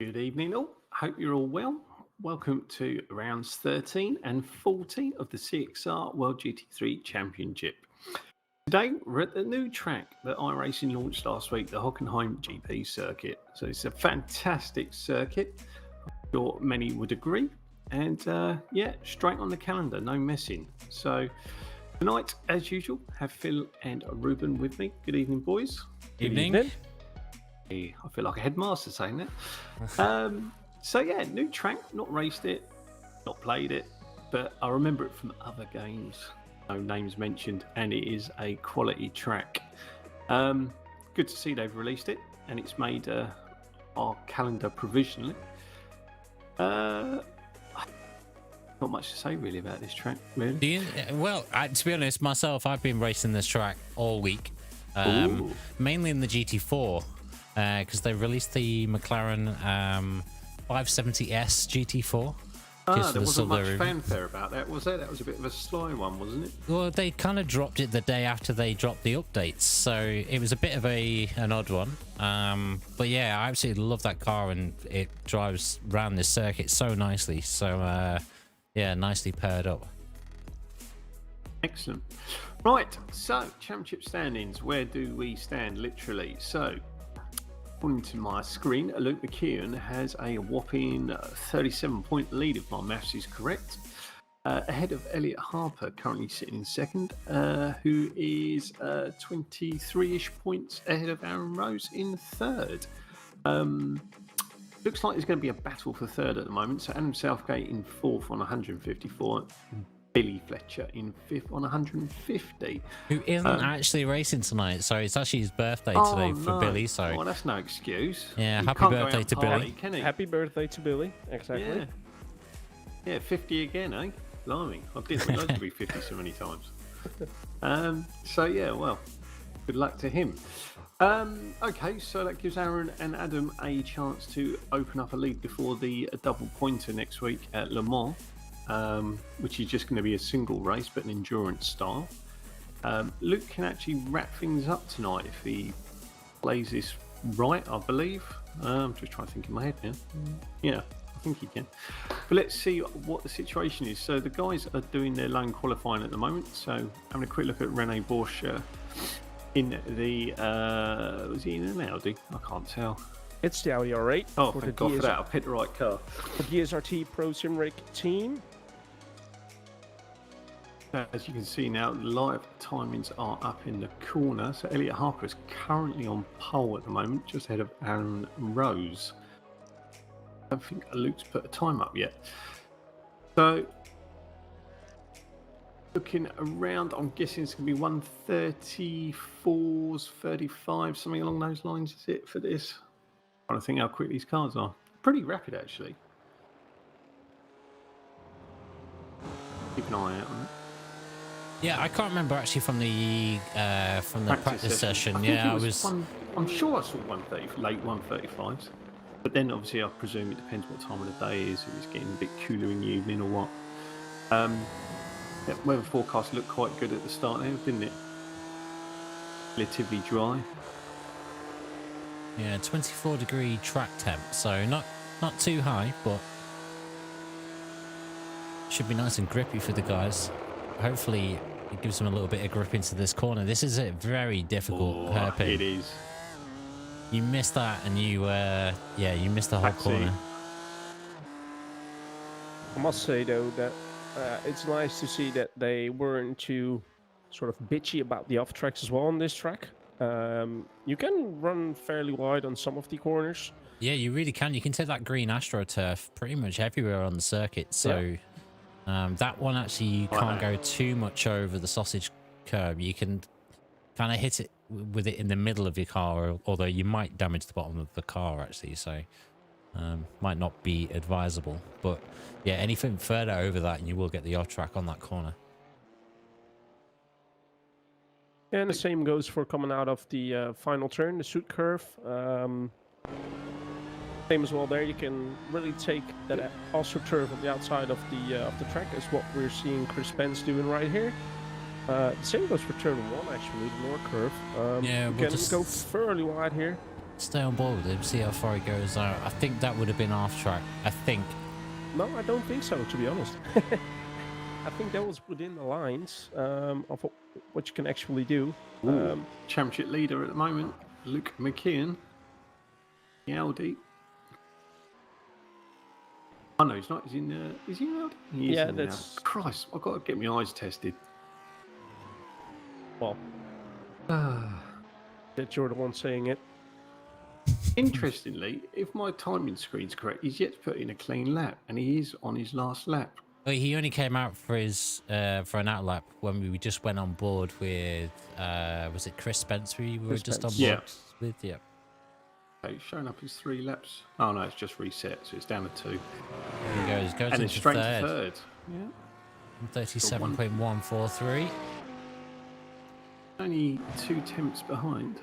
Good evening, all. Hope you're all well. Welcome to rounds 13 and 14 of the CXR World GT3 Championship. Today, we're at the new track that iRacing launched last week, the Hockenheim GP circuit. So it's a fantastic circuit. I'm sure many would agree. And yeah, straight on the calendar, no messing. So tonight, as usual, have Phil and Ruben with me. Good evening, boys. Evening. I feel like a headmaster saying that. So yeah, new track, not raced it, not played it, but I remember it from other games. No names mentioned, and it is a quality track. Good to see they've released it, and it's made our calendar provisionally. Not much to say really about this track, really. To be honest, myself, I've been racing this track all week, mainly in the GT4. Because they released the McLaren 570S GT4. There wasn't much fanfare about that, was there? That was a bit of a sly one, wasn't it? Well, they kind of dropped it the day after they dropped the updates, so it was a bit of an odd one. But yeah, I absolutely love that car, and it drives around this circuit so nicely. So yeah, nicely paired up. Excellent. Right, so championship standings. Where do we stand, literally? So, according to my screen, Luke McKeon has a whopping 37-point lead, if my maths is correct, ahead of Elliot Harper, currently sitting in second, who is 23-ish points ahead of Aaron Rose in third. Looks like there's going to be a battle for third at the moment. So Adam Southgate in fourth on 154. Billy Fletcher in fifth on 150. Who isn't actually racing tonight, so it's actually his birthday today for Billy. So well, that's no excuse. Yeah, happy birthday to Billy. Can he? Happy birthday to Billy. Exactly. Yeah, 50 again, eh? Blimey, I didn't realise he'd be 50 so many times. So yeah, well, good luck to him. Okay, so that gives Aaron and Adam a chance to open up a lead before the double pointer next week at Le Mans. Which is just going to be a single race, but an endurance style. Luke can actually wrap things up tonight if he plays this right, I believe. I'm just trying to think in my head now. Yeah, I think he can. But let's see what the situation is. So the guys are doing their lane qualifying at the moment. So having a quick look at Rene Borsche in the... was he in an Audi? I can't tell. It's the Audi R8. Oh, thank God for that. I picked the right car. The DSRT Pro Simric team. As you can see now, live timings are up in the corner. So Elliot Harper is currently on pole at the moment, just ahead of Aaron Rose. I don't think Luke's put a time up yet. So looking around, I'm guessing it's going to be 134s, 35, something along those lines, is it, for this? I'm trying to think how quick these cars are. Pretty rapid, actually. Keep an eye out on it. Yeah, I can't remember actually from the practice session. I'm sure I saw 130, late 135s. But then obviously I presume it depends what time of the day it is. If it's getting a bit cooler in the evening or what. Yeah, weather forecast looked quite good at the start there, didn't it? Relatively dry. Yeah, 24-degree track temp, so not too high, but should be nice and grippy for the guys. Hopefully it gives them a little bit of grip into this corner. This is a very difficult hairpin. It is. You missed that, and you missed the whole corner. I must say though that it's nice to see that they weren't too sort of bitchy about the off tracks as well on this track. You can run fairly wide on some of the corners. Yeah, you really can. You can take that green AstroTurf pretty much everywhere on the circuit. So. Yeah. That one actually you can't go too much over the sausage curb. You can kind of hit it with it in the middle of your car, although you might damage the bottom of the car actually, so might not be advisable. But yeah, anything further over that and you will get the off track on that corner. And the same goes for coming out of the final turn, the shoot curve. Same as well there, you can really take that AstroTurf on the outside of the track, is what we're seeing Chris Pence doing right here. The same goes for turn 1 actually, the lower curve. Yeah, you can go fairly wide here. stay on board with him, see how far he goes out. I think that would have been off track. I think. No, I don't think so, to be honest. I think that was within the lines of what you can actually do. Championship leader at the moment, Luke McKeon. The Audi. Oh no, he's not. He's in. Is he in Audi? He is Yeah, in that's. Audi. Christ, I've got to get my eyes tested. Well, that you're the one saying it. Interestingly, if my timing screen's correct, he's yet to put in a clean lap, and he is on his last lap. But he only came out for his for an out lap when we just went on board with was it Chris Spence we were Chris just Spence. on board with? Yeah. Okay, he's showing up his 3 laps. Oh no, it's just reset, so it's down to 2. He goes And then into straight third. to third. Yeah. 37.143. Only 2 tenths behind.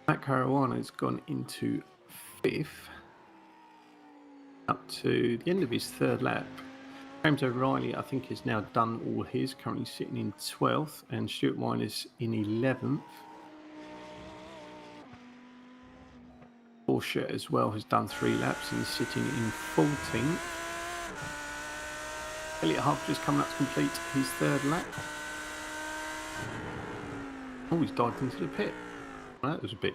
Matt Caruana's gone into 5th. Up to the end of his 3rd lap. James O'Reilly, I think, has now done all his, currently sitting in 12th, and Stuart Miners in 11th. Porsche as well has done 3 laps and is sitting in 14th. Elliot Harper just coming up to complete his 3rd lap. Oh, he's dived into the pit. Well, that was a bit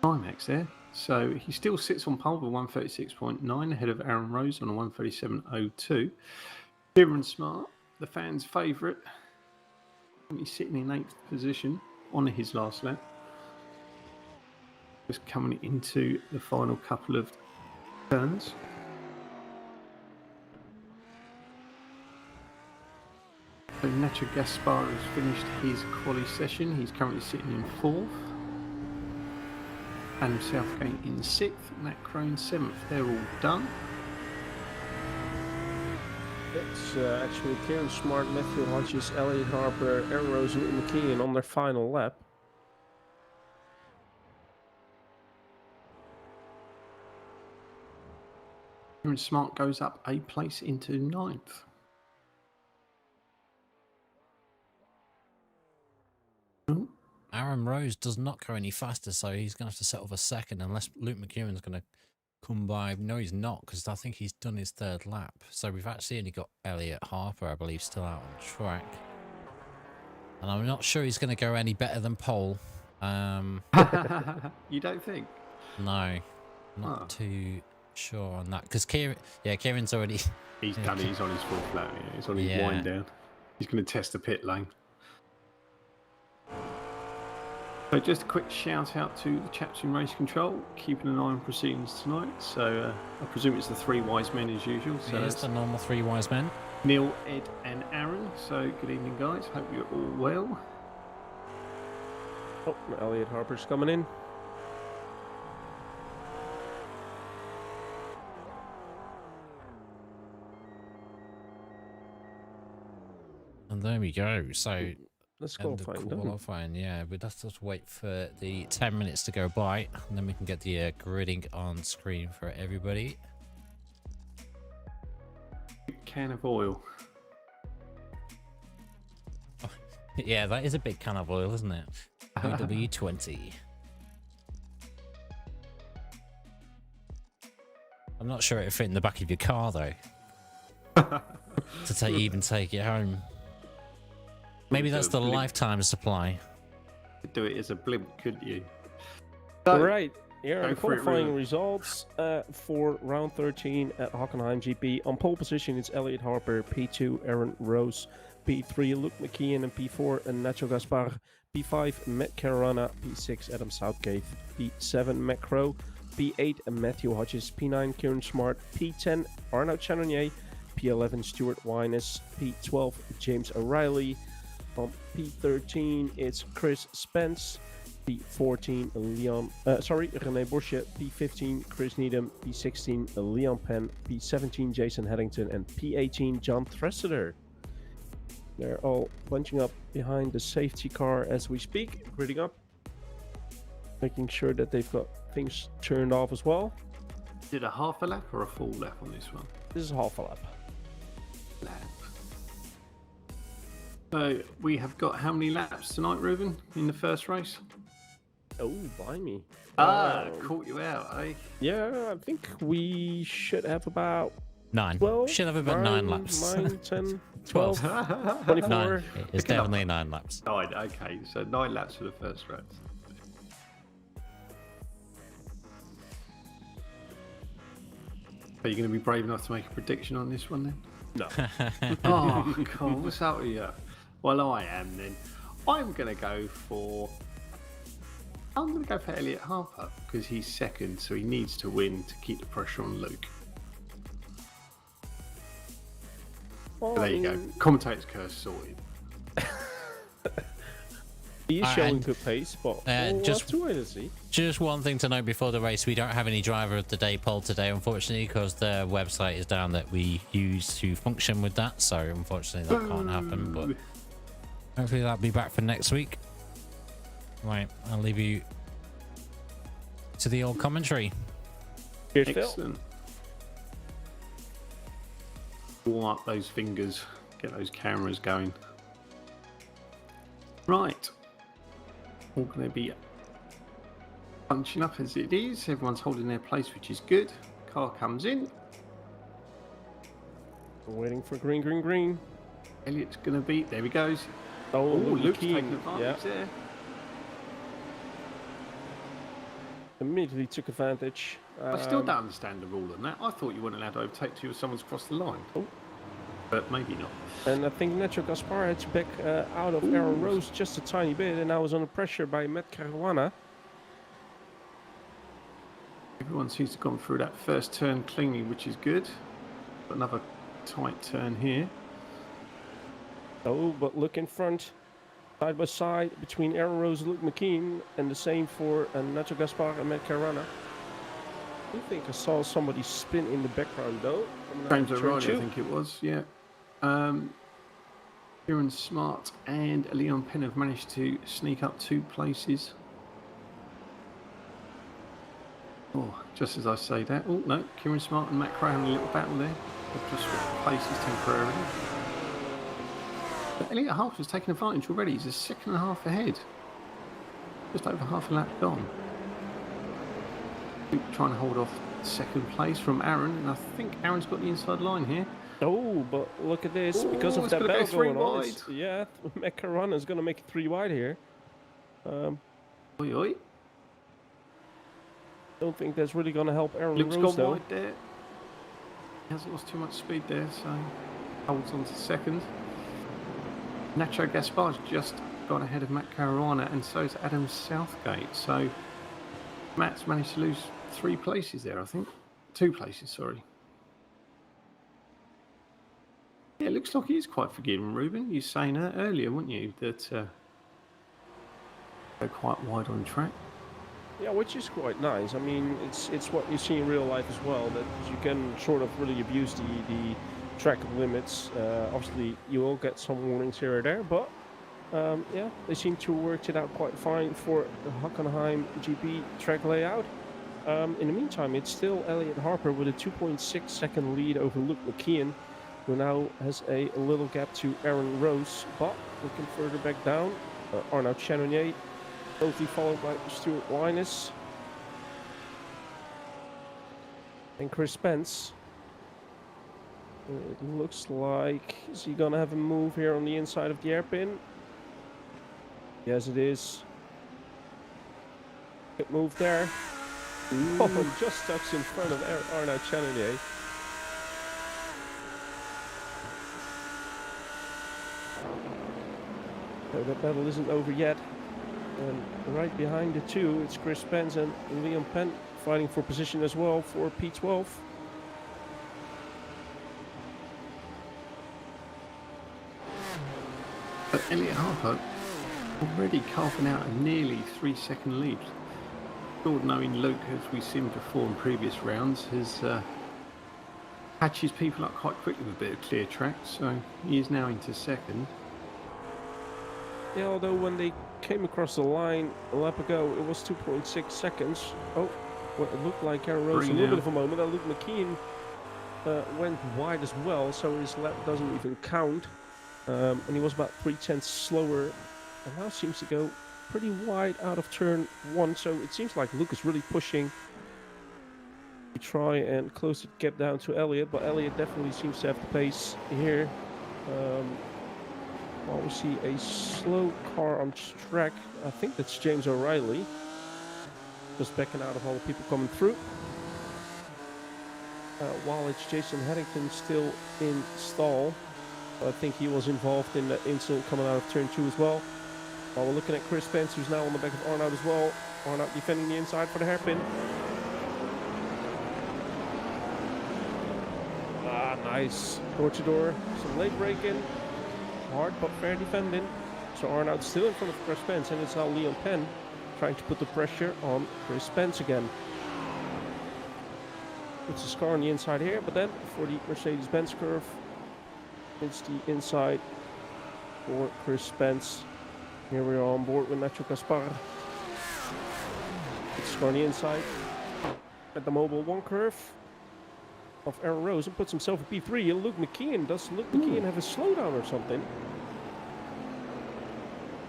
climax there. So he still sits on pole with 136.9 ahead of Aaron Rose on a 137.02. Kieran Smart, the fans' favourite, he's sitting in 8th position on his last lap. Just coming into the final couple of turns. So Nacho Gaspar has finished his quali session. He's currently sitting in 4th. Adam Southgate in 6th. Matt Crone 7th. They're all done. It's actually Kieran Smart, Matthew Hodges, Elliot Harper, Aaron Rose, and Luke McKeon on their final lap. Kieran Smart goes up a place into 9th. Aaron Rose does not go any faster, so he's going to have to settle for 2nd unless Luke McEwen's going to come by. No, he's not, because I think he's done his 3rd lap. So we've actually only got Elliot Harper, I believe, still out on track. And I'm not sure he's going to go any better than Pole. You don't think? No, not too sure on that. Because Kieran's already... He's done it. He's on his 4th lap. Yeah. He's on his wind down. He's going to test the pit lane. So just a quick shout out to the chaps in race control, keeping an eye on proceedings tonight. So I presume it's the 3 wise men as usual. So it's the normal 3 wise men. Neil, Ed and Aaron. So good evening, guys. Hope you're all well. Oh, Elliot Harper's coming in. And there we go. So... Let's qualifying. Yeah, we'd have to wait for the 10 minutes to go by, and then we can get the gridding on screen for everybody. Can of oil. Oh, yeah, that is a big can of oil, isn't it? W20. I'm not sure it'd fit in the back of your car though. To even take it home. Maybe that's the lifetime supply. Could do it as a blimp, couldn't you? So, right, here are the qualifying results for round 13 at Hockenheim GP. On pole position, it's Elliot Harper, P2, Aaron Rose, P3, Luke McKeon, and P4, and Nacho Gaspar, P5, Matt Caruana, P6, Adam Southgate, P7, Matt Crow, P8, Matthew Hodges, P9, Kieran Smart, P10, Arnaud Channonier, P11, Stuart Wyness, P12, James O'Reilly. On P13, it's Chris Spence. P14, René Borsche. P15, Chris Needham. P16, Leon Penn. P17, Jason Headington. And P18, John Thressiter. They're all bunching up behind the safety car as we speak, gridding up, making sure that they've got things turned off as well. Did a half a lap or a full lap on this one? This is half a lap. So we have got how many laps tonight, Ruben, in the first race? Oh, blimey. Caught you out, eh? Yeah, I think we should have about 9. 12. Should have about 9 laps. 9, 10, 12, 24. 9. It's definitely 9 laps. 9, okay. So 9 laps for the first race. Are you going to be brave enough to make a prediction on this one then? No. Oh, come on, what's up with you? Well, I am then. I'm going to go for Elliot Harper because he's second, so he needs to win to keep the pressure on Luke. Well, There you go. Commentator's curse sorted. He is showing good pace, but we'll have to wait and see. Just one thing to note before the race, we don't have any driver of the day poll today, unfortunately, because the website is down that we use to function with that. So unfortunately that can't happen, but hopefully that'll be back for next week. Right, I'll leave you to the old commentary. Here's Phil. Excellent. Warm up those fingers, get those cameras going. Right. All going to be bunching up as it is. Everyone's holding their place, which is good. Car comes in. We're waiting for green, green, green. Elliot's going to beat. There he goes. Oh, Luke's Keen. taking advantage there. Immediately took advantage. I still don't understand the rule on that. I thought you weren't allowed to overtake till someone's crossed the line. Oh. But maybe not. And I think Nacho Gaspar had to back out of Aaron Rose just a tiny bit, and I was under pressure by Matt Caruana. Everyone seems to have gone through that first turn cleanly, which is good. Got another tight turn here. Oh, but look in front, side by side between Aaron Rose and Luke McKean, and the same for Nacho Gaspar and Matt Caruana. I think I saw somebody spin in the background though. James O'Reilly, I think it was, yeah. Kieran Smart and Leon Penn have managed to sneak up 2 places. Oh, just as I say that. Oh, no, Kieran Smart and Matt Cray having a little battle there. They've just swapped places temporarily. But Elliot Harper's taking advantage already. He's a second and a half ahead. Just over half a lap gone. Trying to hold off second place from Aaron, and I think Aaron's got the inside line here. Oh, but look at this. Because of that battle going on, yeah, Matt Caruana is going to make it 3 wide here. Oi, oi. Don't think that's really going to help Aaron Luke's Rose, gone though. wide there. He hasn't lost too much speed there, so holds on to second. Nacho Gaspar's just got ahead of Matt Caruana, and so is Adam Southgate. So Matt's managed to lose 3 places there, I think. 2 places, sorry. Yeah, it looks like he is quite forgiving, Ruben. You were saying that earlier, weren't you? That go quite wide on track. Yeah, which is quite nice. I mean, it's what you see in real life as well, that you can sort of really abuse the track limits. Obviously, you will get some warnings here or there, but yeah, they seem to work it out quite fine for the Hockenheim GP track layout. In the meantime, it's still Elliot Harper with a 2.6 second lead over Luke McKean, who now has a little gap to Aaron Rose, but looking further back down, Arnaud Channonier, closely followed by Stuart Linus and Chris Spence. It looks like, is he gonna have a move here on the inside of the hairpin? Yes, it is. Good move there. Oh, just tucks in front of Arnaud Channonier. So that battle isn't over yet. And right behind the two, it's Chris Spence and Leon Penn fighting for position as well for P12. But Elliot Harper already carving out a nearly 3-second lead. Lord knowing Luke, as we've seen before in previous rounds, has hatches people up quite quickly with a bit of clear track, so he is now into second. Yeah, although when they came across the line a lap ago, it was 2.6 seconds. Oh, what it looked like Aaron Rose a little bit of a moment. And Luke McKean went wide as well, so his lap doesn't even count. And he was about 3/10 slower, and now seems to go pretty wide out of turn 1. So it seems like Luke is really pushing to try and close the gap down to Elliott, but Elliott definitely seems to have the pace here. While we see a slow car on track, I think that's James O'Reilly, just backing out of all the people coming through. While it's Jason Haddington still in stall. I think he was involved in that incident coming out of turn 2 as well. While we're looking at Chris Spence, who's now on the back of Arnoud as well. Arnoud defending the inside for the hairpin. Nice. Door to door. Some late braking. Hard but fair defending. So Arnoud still in front of Chris Spence, and it's now Leon Penn trying to put the pressure on Chris Spence again. Puts his car on the inside here, but then for the Mercedes-Benz curve, it's the inside for Chris Spence. Here we are on board with Nacho Caspar. It's on the inside at the Mobile 1 curve of Aaron Rose and puts himself in P3. And Luke McKeon, does Luke McKeon have a slowdown or something?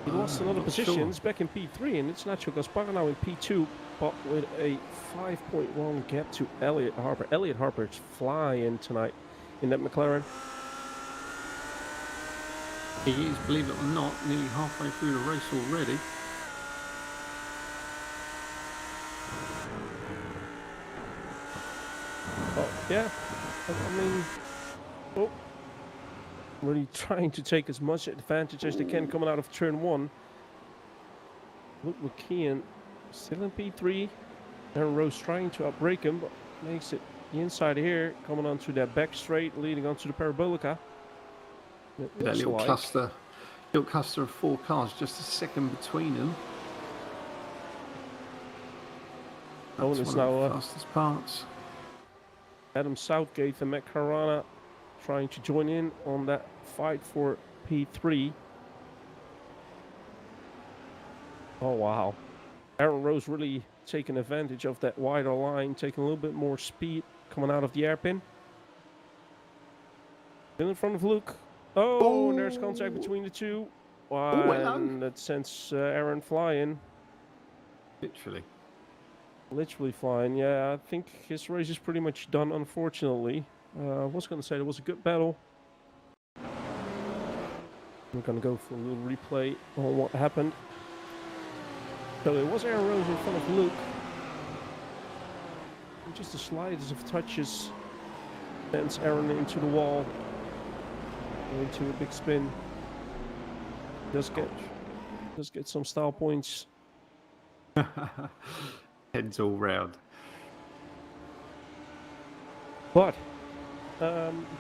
He lost another position, it's back in P3, and it's Nacho Caspar now in P2, but with a 5.1 gap to Elliott Harper. Elliott Harper is flying tonight in that McLaren. He is, believe it or not, nearly halfway through the race already. Oh, yeah. I mean, really trying to take as much advantage as they can coming out of turn 1. Luke McKeon still in P3. Aaron Rose trying to outbrake him, but makes it the inside here, coming onto that back straight, leading onto the Parabolica. That little cluster of 4 cars, just a second between them. That's it's one now of the fastest parts. Adam Southgate and Matt Carana trying to join in on that fight for P3. Oh wow, Aaron Rose really taking advantage of that wider line, taking a little bit more speed coming out of the hairpin. Still in front of Luke. Oh, and there's contact between the two. And that sends Aaron flying. Literally flying. Yeah, I think his race is pretty much done, unfortunately. I was going to say there was a good battle. We're going to go for a little replay on what happened. So it was Aaron Rose in front of Luke. And just the slightest of touches sends Aaron into the wall. Into a big spin. Does get some style points. Heads all round. But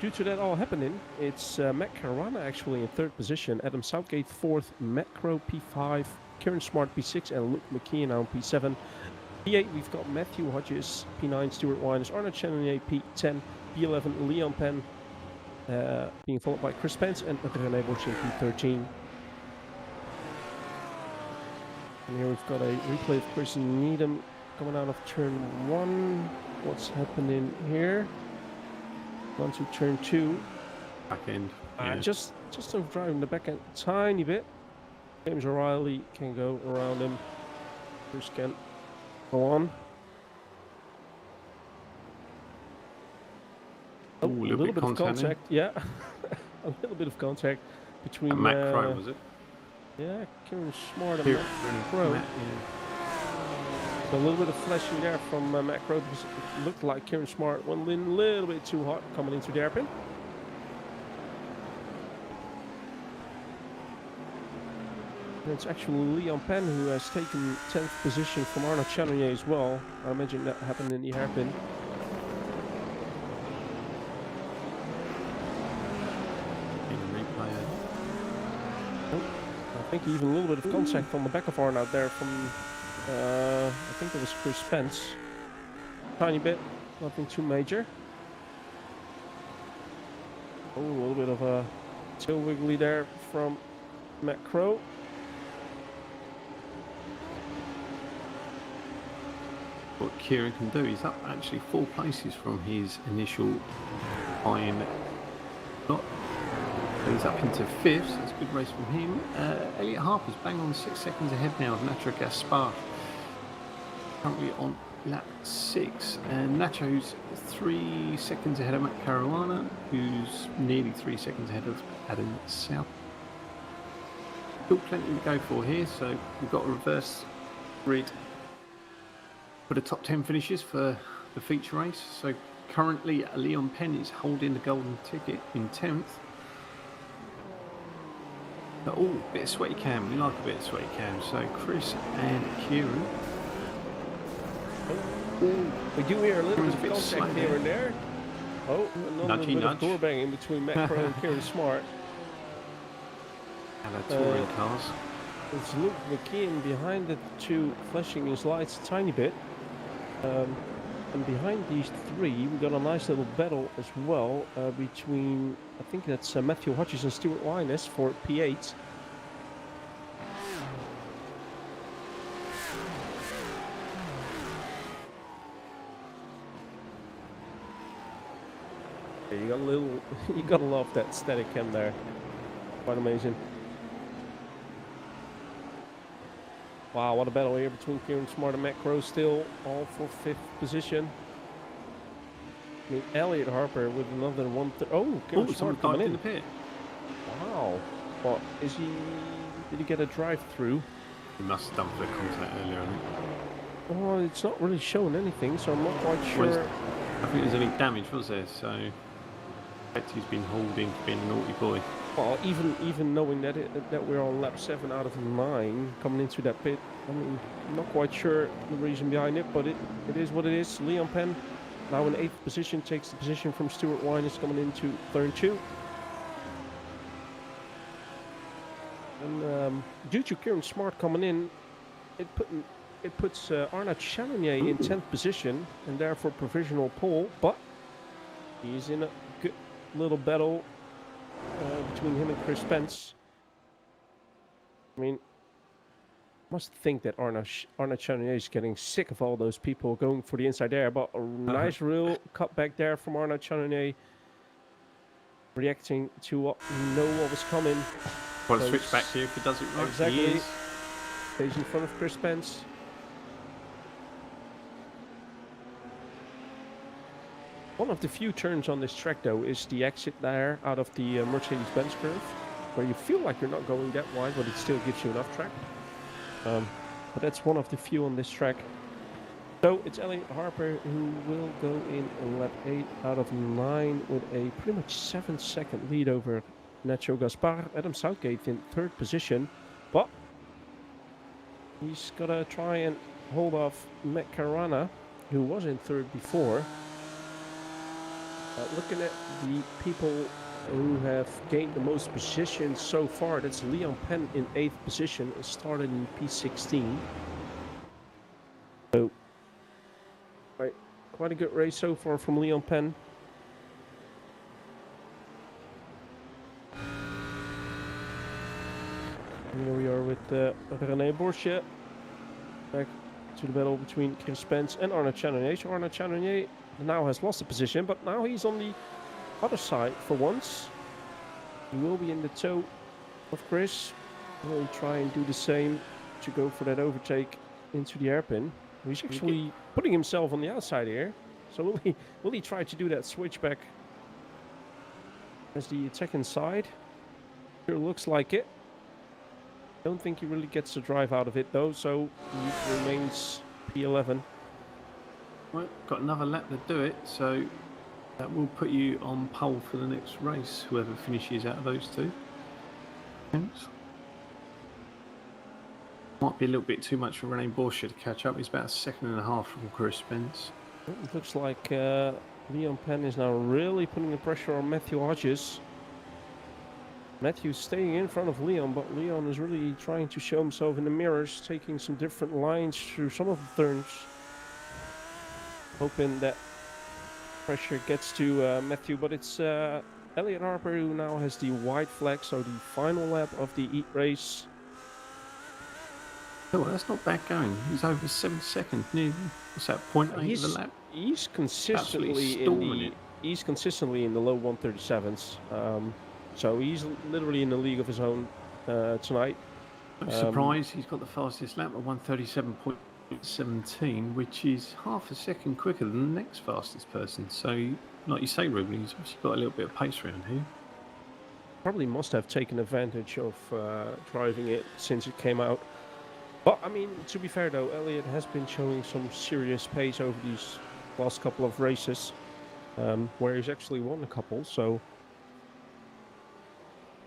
due to that all happening, it's Matt Carana actually in 3rd position, Adam Southgate 4th, Matt Crow P5, Kieran Smart P6, and Luke McKeon now P7. P8 we've got Matthew Hodges, P9 Stuart Winers, Arnold Chenonier P10, P11 Leon Penn, being followed by Chris Spence and René Bosch in P13. And here we've got a replay of Chris Needham coming out of turn 1. What's happening here? On to turn 2. Back end. Yeah. Just of driving the back end a tiny bit. James O'Reilly can go around him. Bruce can go on. Oh, a little bit of contact. Yeah. A little bit of contact between Matt Crow, was it? Yeah, Kieran Smart and Matt Crow. So a little bit of flashing there from Matt Crow because it looked like Kieran Smart went in a little bit too hot coming into the hairpin. And it's actually Leon Penn who has taken 10th position from Arnold Chenonier as well. I imagine that happened in the hairpin. I think even a little bit of contact on the back of Arnoud there from, I think it was Chris Spence. Tiny bit, nothing too major. Oh, a little bit of a tail wiggly there from Matt Crow. What Kieran can do, he's up actually 4 places from his initial iron. So he's up into 5th, so it's a good race from him. Elliot Harper's bang on 6 seconds ahead now of Nacho Gaspar. Currently on lap 6. And Nacho's 3 seconds ahead of Matt Caruana, who's nearly 3 seconds ahead of Adam South. Still plenty to go for here, so we've got a reverse grid for the top 10 finishes for the feature race. So currently Leon Penn is holding the golden ticket in 10th. But, oh, bit of sweaty cam. We like a bit of sweaty cam. So Chris and Kieran. Oh, we do hear a little bit of contact here and there. Oh, another Nudgy bit nudge. of door banging between Matt Crow and Kieran Smart. And our touring cars. It's Luke McKeon behind the two, flashing his lights a tiny bit. And behind these three, we got a nice little battle as well between, I think that's Matthew Hodges and Stuart Wyness for P8. Yeah, you got a little, you gotta love that static cam there. Quite amazing. Wow, what a battle here between Kieran Smart and Matt Crow, still all for 5th position. I mean, Elliot Harper with another one. Oh, Kieran Smart coming in the pit. Wow. What is he? Did he get a drive-through? He must have done for the contact earlier, I think. Oh, it's not really showing anything, so I'm not quite sure. I think there's any damage, was there? So, he's been holding for being a naughty boy. Well, even knowing that that we're on lap 7 out of 9 coming into that pit, I mean, I'm not quite sure the reason behind it, but it is what it is. Leon Penn now in 8th position, takes the position from Stuart Wyness coming into turn 2. And due to Kieran Smart coming in, it puts Arnaud Chalonier in 10th position and therefore provisional pole, but he's in a good little battle between him and Chris Spence. I mean, must think that Arnaud Chalonier is getting sick of all those people going for the inside air, but a nice real cut back there from Arnaud Chalonier, reacting to what was coming. Want to switch back here if he does it right? Exactly. Stays in front of Chris Spence. One of the few turns on this track, though, is the exit there out of the Mercedes-Benz curve, where you feel like you're not going that wide, but it still gives you enough track. But that's one of the few on this track. So it's Elliot Harper who will go in lap 8 out of 9 with a pretty much 7-second lead over Nacho Gaspar. Adam Southgate in 3rd position, but he's got to try and hold off Matt Caruana, who was in 3rd before. Looking at the people who have gained the most positions so far, that's Leon Penn in 8th position, started in P16. So, quite a good race so far from Leon Penn. And here we are with René Borche. Back to the battle between Chris Spence and Arnaud Chalonier. So Arnaud Chalonier now has lost the position, but now he's on the other side for once. He will be in the toe of Chris. He'll try and do the same to go for that overtake into the hairpin. He's actually putting himself on the outside here. So will he try to do that switchback as the attack inside? Sure looks like it. Don't think he really gets the drive out of it though, so he remains P11. Well, got another lap to do it, so that will put you on pole for the next race, whoever finishes out of those two. Might be a little bit too much for René Borche to catch up. He's about 1.5 seconds from Chris Spence. It looks like Leon Penn is now really putting the pressure on Matthew Hodges. Matthew's staying in front of Leon, but Leon is really trying to show himself in the mirrors, taking some different lines through some of the turns. Hoping that pressure gets to Matthew, but it's Elliot Harper who now has the white flag, so the final lap of the heat race. Oh, well, that's not bad going. He's over 7 seconds. What's that, 0.8 of the lap? He's consistently in the low 137s. So he's literally in a league of his own tonight. I'm surprised he's got the fastest lap at 1:37.17, which is half a second quicker than the next fastest person. So, like you say, Ruben, he's obviously got a little bit of pace around here. Probably must have taken advantage of driving it since it came out. But, I mean, to be fair though, Elliott has been showing some serious pace over these last couple of races, where he's actually won a couple, so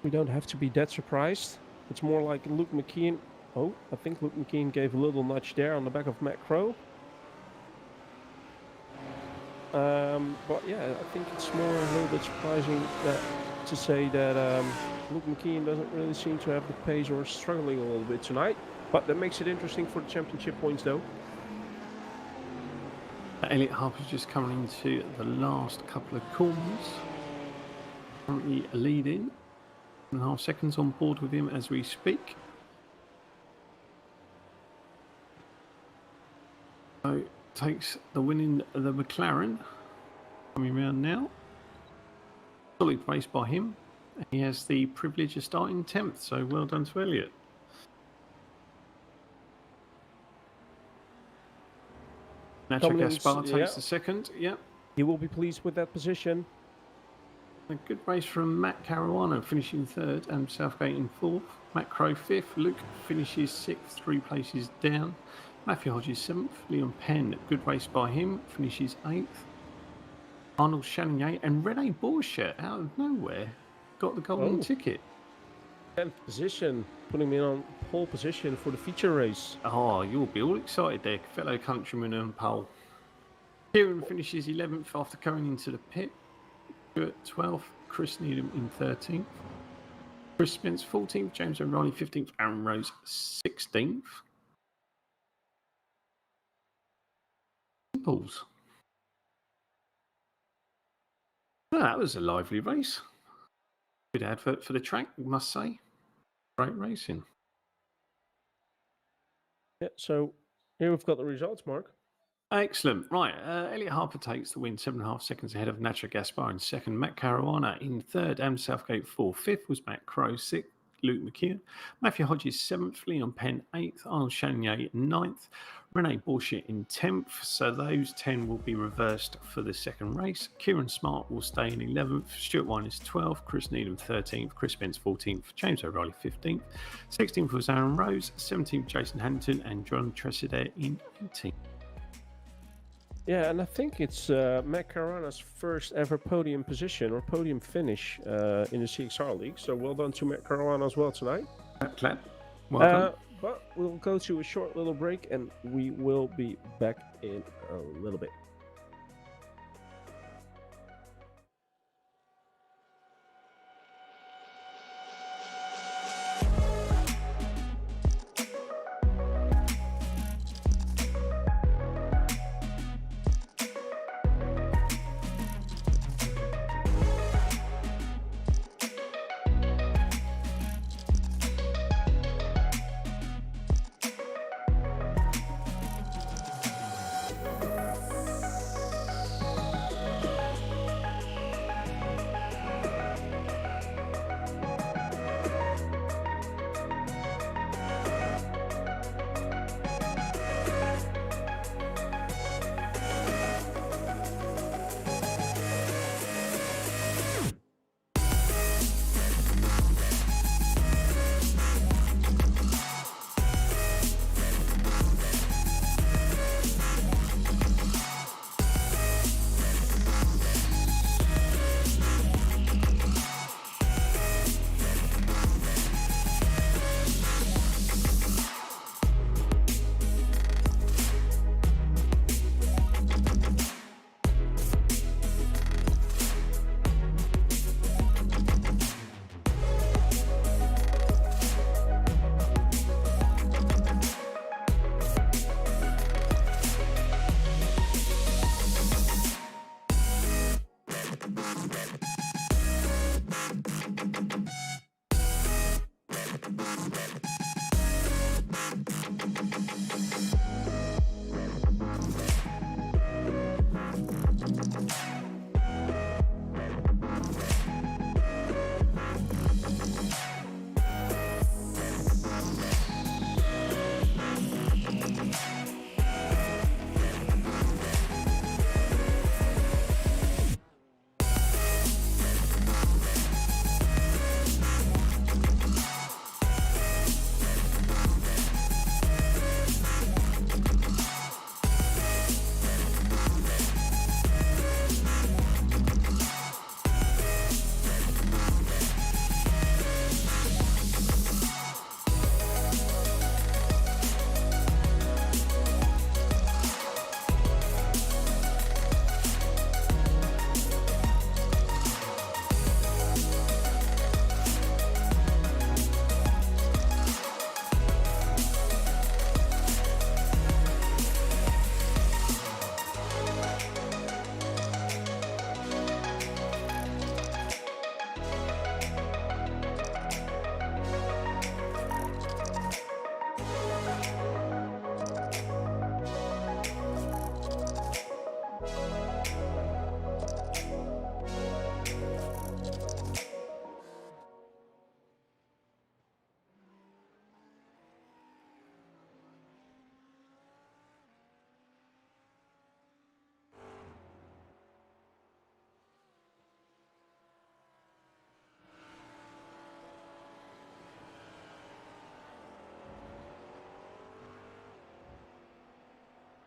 we don't have to be that surprised. It's more like Luke McKeon. Oh, I think Luke McKeon gave a little nudge there on the back of Matt Crow. But yeah, I think it's more a little bit surprising to say that Luke McKeon doesn't really seem to have the pace or is struggling a little bit tonight. But that makes it interesting for the championship points though. Elliott Harper's just coming into the last couple of corners. Currently leading. 1.5 seconds on board with him as we speak. So takes the win in the McLaren. Coming round now. Solid race by him. He has the privilege of starting 10th, so well done to Elliott. Nacho Gaspar takes the second. Yep. He will be pleased with that position. A good race from Matt Caruana finishing third and Southgate in fourth. Matt Crow fifth. Luke finishes sixth, 3 places down. Matthew Hodges seventh. Leon Penn, good race by him, finishes eighth. Arnold Chanier and Rene Bourchet out of nowhere got the golden ticket. 10th position, putting me on pole position for the feature race. Oh, you'll be all excited there, fellow countryman and pole. Kieran finishes 11th after going into the pit. Stuart 12th, Chris Needham in 13th. Chris Spence 14th, James O'Reilly 15th, Aaron Rose 16th. Simples. Well, that was a lively race. Good advert for the track, I must say. Great racing. Yeah, so here we've got the results, Mark. Excellent. Right, Elliott Harper takes the win, 7.5 seconds ahead of Nacho Gaspar in second. Matt Caruana in third, Adam Southgate fourth. Fifth was Matt Crow, sixth, Luke McKeon. Matthew Hodges seventh, Leon Penn eighth, Arnold Chanier ninth, Rene Bourchet in 10th. So those 10 will be reversed for the second race. Kieran Smart will stay in 11th, Stuart Winers 12th, Chris Needham 13th, Chris Spence 14th, James O'Reilly 15th. 16th was Aaron Rose, 17th Jason Hamilton, and John Tressider in 18th. Yeah, and I think it's Matt Caruana's first ever podium position or podium finish in the CXR League. So well done to Matt Caruana as well tonight. Clap. Welcome. But we'll go to a short little break and we will be back in a little bit.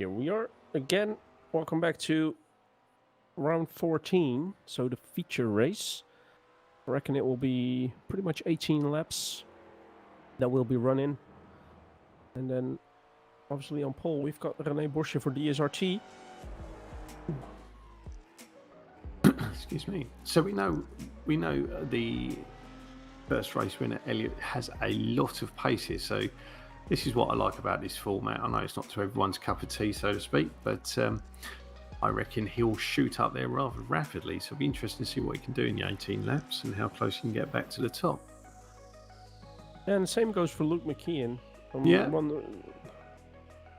Here we are again. Welcome back to round 14. So the feature race. I reckon it will be pretty much 18 laps that we'll be running. And then obviously on pole we've got René Borsje for DSRT. Excuse me. So we know the first race winner Elliott has a lot of pace here. So this is what I like about this format. I know it's not to everyone's cup of tea, so to speak, but I reckon he'll shoot up there rather rapidly. So it'll be interesting to see what he can do in the 18 laps and how close he can get back to the top. And the same goes for Luke McKeon. I'm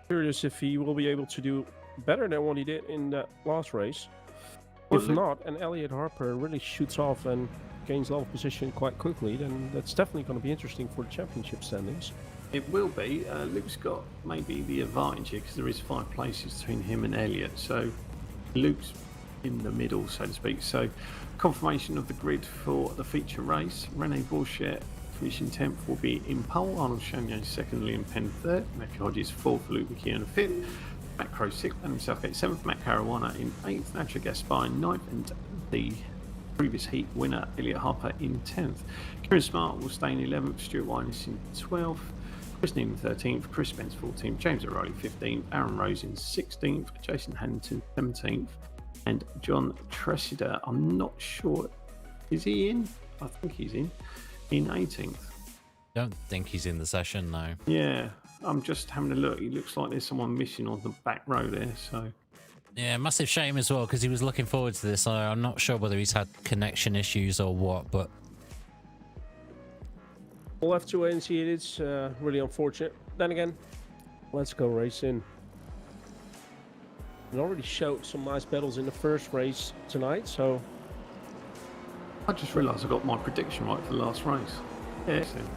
curious if he will be able to do better than what he did in that last race. If not, and Elliot Harper really shoots off and gains level position quite quickly, then that's definitely going to be interesting for the championship standings. It will be. Luke's got maybe the advantage here because there is 5 places between him and Elliot. So Luke's in the middle, so to speak. So confirmation of the grid for the feature race. René Borsje finishing 10th will be in pole. Arnold Chagnon 2nd, Liam Penn 3rd. Matthew Hodges 4th, Luke McKeon 5th. Matt Crow 6th, Adam Southgate 7th, Matt Caruana in 8th, Nacho Gaspar in 9th, and the previous heat winner Elliot Harper in 10th. Kieran Smart will stay in 11th, Stuart Winus in 12th, Chris Needham 13th, Chris Spence 14th, James O'Reilly 15th, Aaron Rose in 16th, Jason Haddington 17th, and John Tressida, I'm not sure, is he in? I think he's in 18th. Don't think he's in the session though. Yeah, I'm just having a look. He looks like there's someone missing on the back row there. So yeah, massive shame as well because he was looking forward to this. I'm not sure whether he's had connection issues or what, but We'll have to wait and see. It is really unfortunate. Then again, let's go racing. We already showed some nice battles in the first race tonight, so I just realised I got my prediction right for the last race. Yeah. Excellent.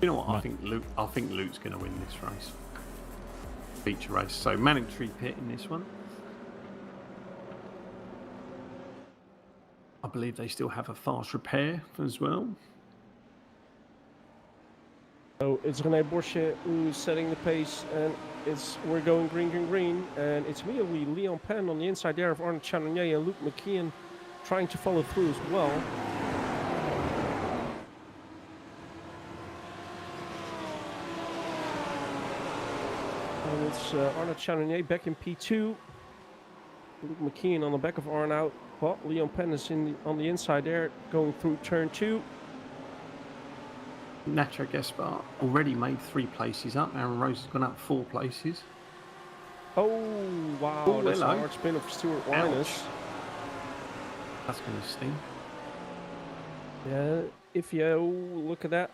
You know what? I think Luke's going to win this race. Feature race. So mandatory pit in this one. I believe they still have a fast repair as well. So it's René Borsje who's setting the pace, and we're going green, green, green, and it's immediately Leon Penn on the inside there of Arnold Chagnon and Luke McKeon trying to follow through as well. And it's Arnold Chagnon back in P2. Luke McKeon on the back of Arnold, but Leon Penn is on the inside there going through turn 2. Nacho Gaspar already made 3 places up. Aaron Rose has gone up 4 places. Oh, wow. Oh, that's hello. a hard spin of Stuart Winus. That's going to sting. Yeah, if you look at that.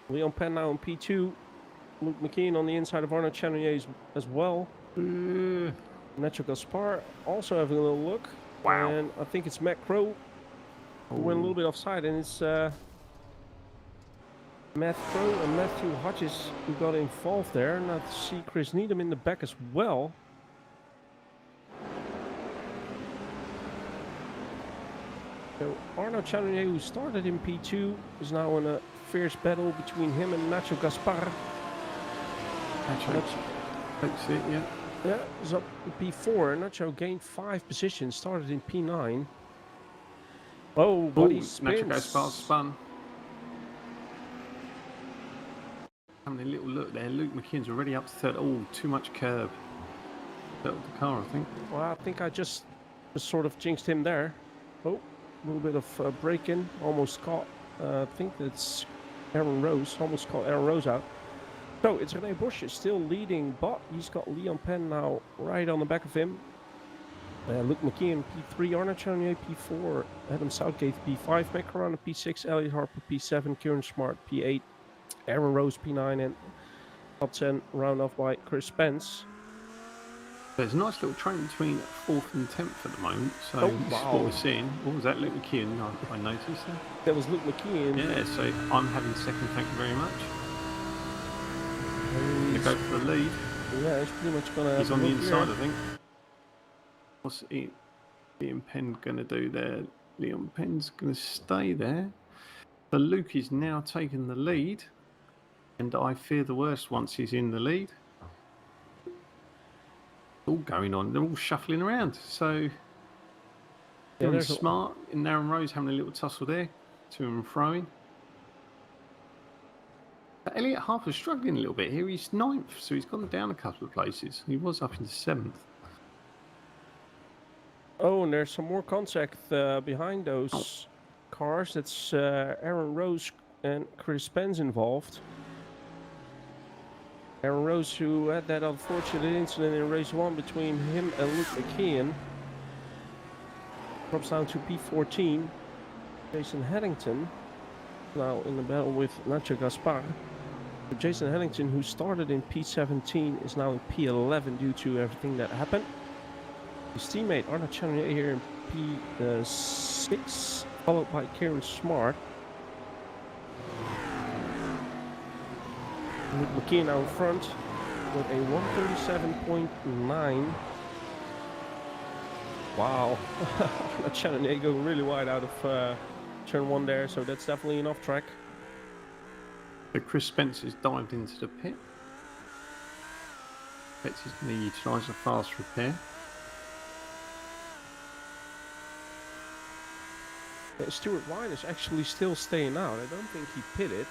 Leon Penn now in P2. Luke McKeon on the inside of Arnold Chagnon as well. Nacho Gaspar also having a little look. Wow. And I think it's Matt Crow who went a little bit offside, and it's Matt Crow and Matthew Hodges who got involved there. And I see Chris Needham in the back as well. So Arnold Chagnon, who started in P2, is now in a fierce battle between him and Nacho Gaspar. That's it, yeah. Yeah, he's up in P4. Nacho gained 5 positions, started in P9. Oh, but he spins. Nacho Gaspar spun. Having a little look there. Luke McKeon's already up to 3rd. Oh, too much curb. Settled the car, I think. Well, I think I just sort of jinxed him there. Oh, a little bit of break-in. Almost caught, I think that's Aaron Rose. Almost caught Aaron Rose out. So it's René Borsje still leading, but he's got Leon Penn now right on the back of him. Luke McKeon P3, Arnold Chagnon P4, Adam Southgate P5, Matt Caruana P6, Elliot Harper P7, Kieran Smart P8, Aaron Rose P9, and top 10 round off by Chris Spence. There's a nice little train between 4th and 10th at the moment. So Oh, this is wow. what we're seeing. What was that, Luke McKeon? I noticed that. That was Luke McKeon. Yeah, so I'm having 2nd, thank you very much. Gonna go for the lead. Yeah, he's pretty much gonna. He's on the inside, here. I think. What's Liam Penn going to do there? Liam Penn's going to stay there. So Luke is now taking the lead, and I fear the worst once he's in the lead. all going on. They're all shuffling around. So Yeah, Aaron Smart and Aaron Rose having a little tussle there, to and froing. Elliot Harper's struggling a little bit here. He's 9th, so he's gone down a couple of places. He was up into 7th. Oh, and there's some more contact behind those cars. That's Aaron Rose and Chris Pence involved. Aaron Rose, who had that unfortunate incident in race 1 between him and Luke McKeon, drops down to P14. Jason Headington now in the battle with Nacho Gaspar. But Jason Headington, who started in P17, is now in P11 due to everything that happened. His teammate Arnaud Chanier here in P6, followed by Kieran Smart. Luke McKeon now in front with a 137.9. Wow. Chanier going really wide out of turn 1 there, so that's definitely an off track. So Chris Spencer's dived into the pit. Spencer's going to utilise a fast repair. Stuart Wine is actually still staying out. I don't think he pitted,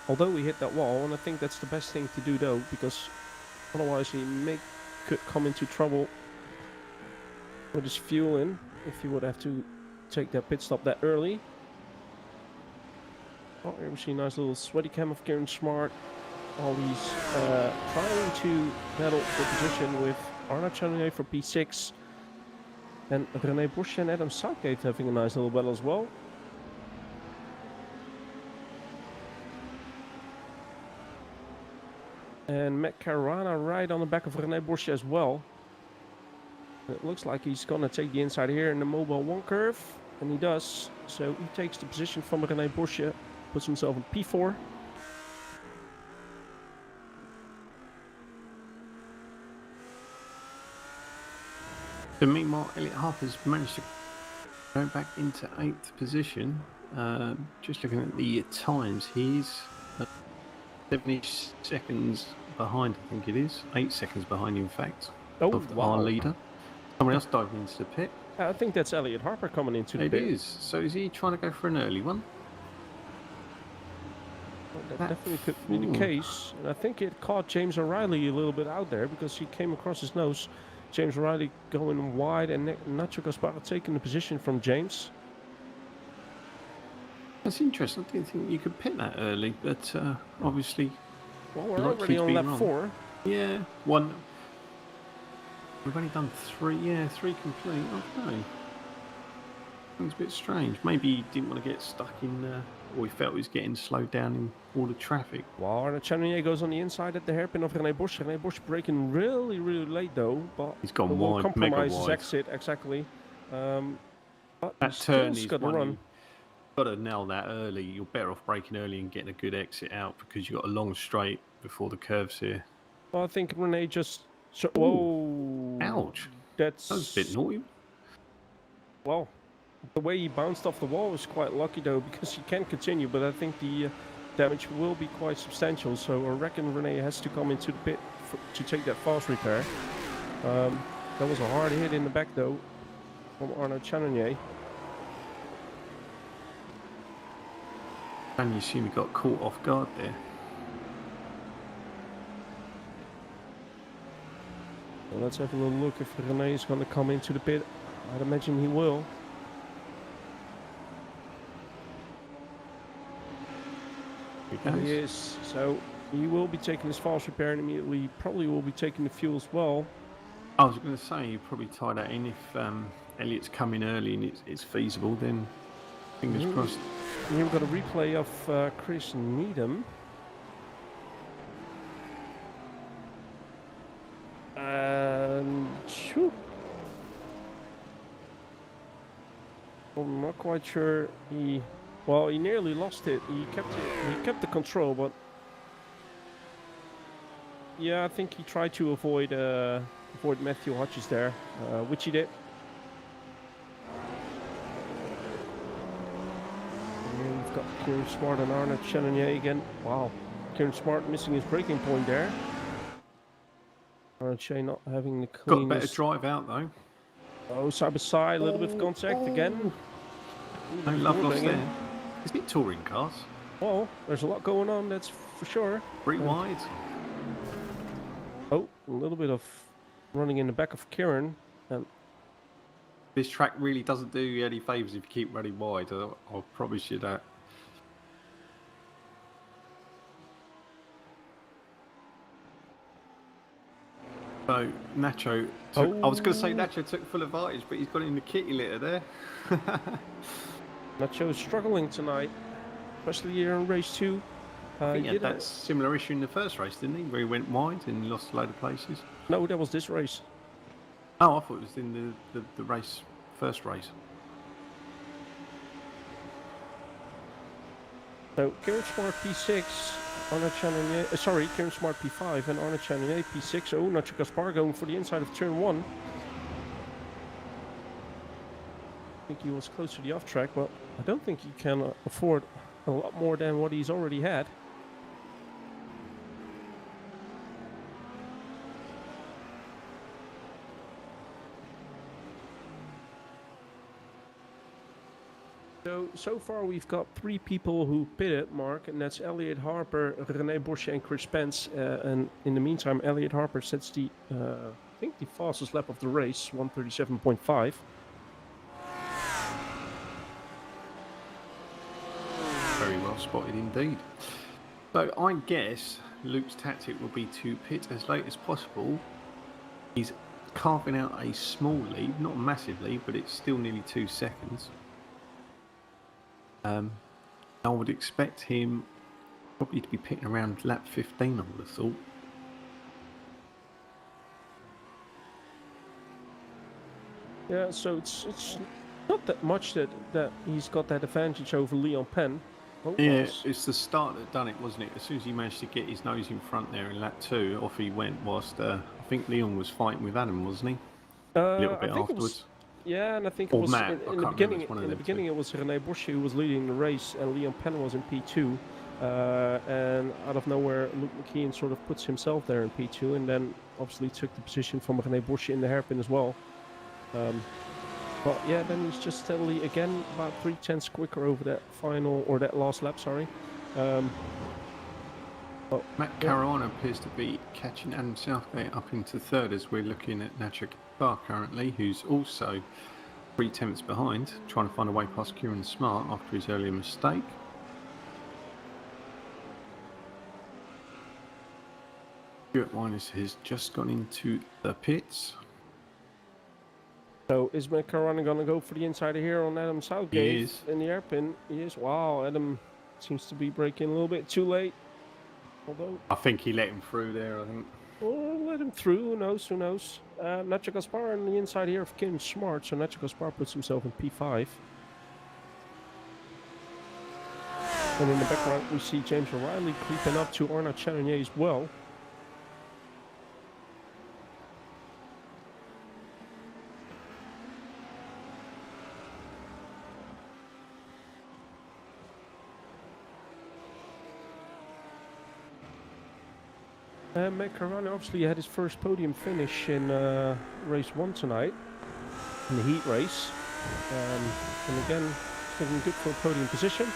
although he hit that wall, and I think that's the best thing to do though, because otherwise he could come into trouble with his fueling if he would have to take that pit stop that early. Oh, here we see a nice little sweaty cam of Kieran Smart. All he's trying to battle for position with Arnaud Chanier for P6. And René Bosch and Adam Southgate having a nice little battle as well. And Matt Caruana right on the back of René Bosch as well. It looks like he's going to take the inside here in the Mobile 1 curve. And he does. So he takes the position from René Bosch, puts himself in P4. But meanwhile, Elliot Harper's managed to go back into 8th position. Just looking at the times, he's 70 seconds behind, I think it is. 8 seconds behind, in fact, of our leader. Someone else diving into the pit. I think that's Elliot Harper coming into the pit. It is. So is he trying to go for an early one? Well, that definitely could be the case. And I think it caught James O'Reilly a little bit out there because he came across his nose. James O'Reilly going wide and Nacho Gaspar taking the position from James. That's interesting. I didn't think you could pit that early, but obviously... Well, we're already on lap 4. Yeah, 1. We've only done 3. Yeah, 3 complete. Okay. Sounds a bit strange. Maybe he didn't want to get stuck in... or he felt he was getting slowed down in all the traffic. Well, Arnaud Chanier goes on the inside at the hairpin of René Bosch. René Bosch braking really, really late though, but he's gone wide, compromise mega his wide. Exit exactly. But that turn is got to run. You've got to nail that early. You're better off braking early and getting a good exit out because you've got a long straight before the curves here. Well, I think René just... whoa! Ouch! That was a bit naughty. Well, the way he bounced off the wall was quite lucky though, because he can continue, but I think the damage will be quite substantial. So I reckon René has to come into the pit to take that fast repair. That was a hard hit in the back though from Arnaud Chanier. And you assume he got caught off guard there. Well, let's have a little look if René is going to come into the pit. I'd imagine he will. He is. So he will be taking his fast repair and immediately probably will be taking the fuel as well. I was going to say you probably tie that in if Elliot's coming early and it's feasible, then fingers crossed. Here we've got a replay of Chris Needham. And I'm not quite sure he nearly lost it. He kept the control, but yeah, I think he tried to avoid Matthew Hodges there, which he did. And we've got Kieran Smart and Arnaud Chanier again. Wow, Kieran Smart missing his braking point there. Arnache not having the Got a cleanest. better drive out though. Oh, side by side, a little bit of contact again. No love lost there. Is it touring cars? Well, there's a lot going on, that's for sure. 3 wide. Oh, a little bit of running in the back of Kieran. This track really doesn't do you any favours if you keep running wide. I'll promise you that. So Nacho took, I was going to say Nacho took full advantage, but he's got in the kitty litter there. Nacho is struggling tonight, especially here in race 2. I think he had that similar issue in the first race, didn't he? Where he went wide and lost a load of places. No, that was this race. Oh, I thought it was in the race, first race. So Kieran Smart P6, Arnaud Channonier, sorry, Kieran Smart P5 and Arnaud Channonier P6. Oh, Nacho Gaspar going for the inside of turn 1. I think he was close to the off track, but I don't think he can afford a lot more than what he's already had. So far we've got 3 people who pitted, Mark, and that's Elliot Harper, René Borsche and Chris Spence. And in the meantime, Elliot Harper sets the, I think the fastest lap of the race, 1:37.5. Very well spotted indeed. So I guess Luke's tactic will be to pit as late as possible. He's carving out a small lead, not a massive lead, but it's still nearly 2 seconds. I would expect him probably to be pitting around lap 15, I would have thought. Yeah, so it's not that much that he's got that advantage over Leon Penn. Yeah, it's the start that done it, wasn't it? As soon as he managed to get his nose in front there in lap 2, off he went, whilst I think Leon was fighting with Adam, wasn't he? A little bit afterwards. Yeah, and I think it was Matt, in the beginning. In the beginning, it was René Borsche who was leading the race, and Leon Penn was in P2. And out of nowhere, Luke McKeon sort of puts himself there in P2, and then obviously took the position from René Borsche in the hairpin as well. But yeah, then he's just steadily again about 3/10 quicker over that final or that last lap. Sorry. Matt Caruana appears to be catching Adam Southgate up into 3rd as we're looking at Nacho Gaspar currently, who's also 3/10 behind, trying to find a way past Kieran Smart after his earlier mistake. Stuart Winers has just gone into the pits. So is Matt Caruana going to go for the insider here on Adam Southgate? He is. In the hairpin? He is. Wow, Adam seems to be braking a little bit too late. Although I think he let him through there, I think. Or let him through, who knows, who knows. Nacho Gaspar on the inside here of Kim Smart, so Nacho Gaspar puts himself in P5. And in the background we see James O'Reilly creeping up to Arnaud Channonier as well. Matt Caruana obviously had his first podium finish in race 1 tonight, in the heat race. And again, looking good for a podium position.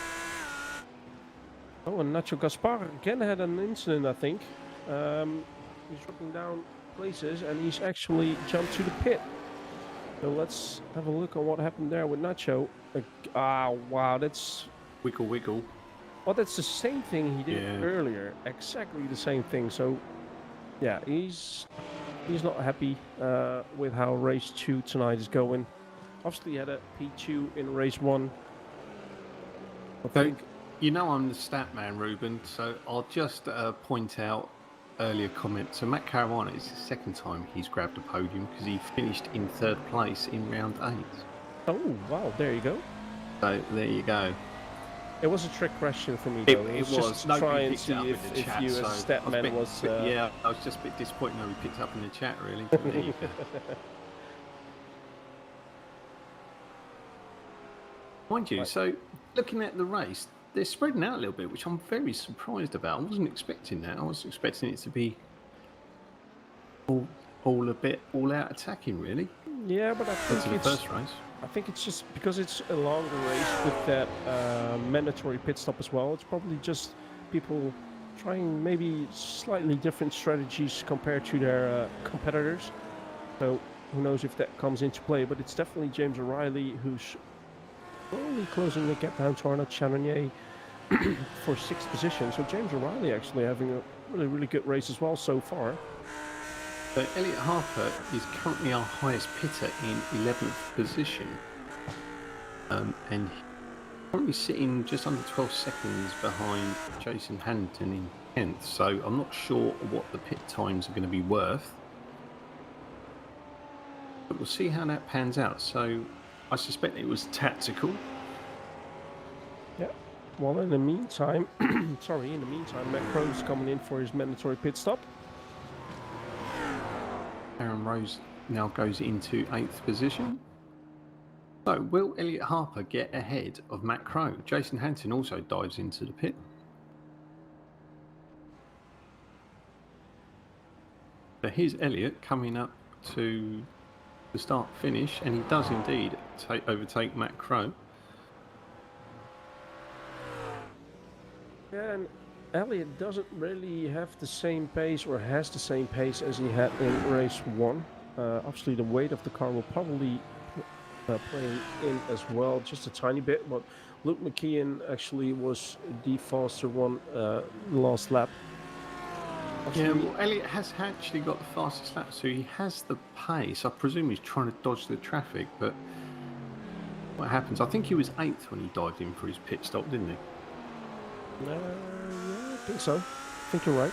Oh, and Nacho Gaspar again had an incident, I think. He's dropping down places and he's actually jumped to the pit. So let's have a look on what happened there with Nacho. Wow, that's... Wiggle, wiggle. Well, that's the same thing he did earlier. Exactly the same thing. So, yeah, he's not happy with how race 2 tonight is going. Obviously, he had a P2 in race 1. I think. You know I'm the stat man, Ruben, so I'll just point out earlier comment. So Matt Caruana is the 2nd time he's grabbed a podium because he finished in 3rd place in round 8. Oh, wow, there you go. So there you go. It was a trick question for me, though. It was just to try and see if you as a stat man was... Yeah, I was just a bit disappointed how he picked up in the chat, really. But there you go. Mind you, so looking at the race, they're spreading out a little bit, which I'm very surprised about. I wasn't expecting that. I was expecting it to be all a bit all out attacking, really. Yeah, but I Into think the it's first race. I think it's just because it's a longer race with that mandatory pit stop as well. It's probably just people trying maybe slightly different strategies compared to their competitors. So who knows if that comes into play? But it's definitely James O'Reilly who's slowly closing the gap down to Arnaud Channonier for 6th position. So James O'Reilly actually having a really good race as well so far. So Elliot Harper is currently our highest pitter in 11th position. And he's currently sitting just under 12 seconds behind Jason Hampton in 10th. So I'm not sure what the pit times are going to be worth. But we'll see how that pans out. So I suspect it was tactical. Yeah. Well, in the meantime, Matt Crowe's coming in for his mandatory pit stop. Aaron Rose now goes into 8th position. So will Elliot Harper get ahead of Matt Crowe? Jason Hampton also dives into the pit. So here's Elliot coming up to the start finish, and he does indeed overtake Matt Crowe. Yeah, and Elliot doesn't really have the same pace or has the same pace as he had in race 1. Obviously the weight of the car will probably play in as well, just a tiny bit, but Luke McKeon actually was the faster one last lap. Yeah, well, Elliot has actually got the fastest lap, so he has the pace. I presume he's trying to dodge the traffic, but what happens? I think he was 8th when he dived in for his pit stop, didn't he? Yeah, I think so. I think you're right.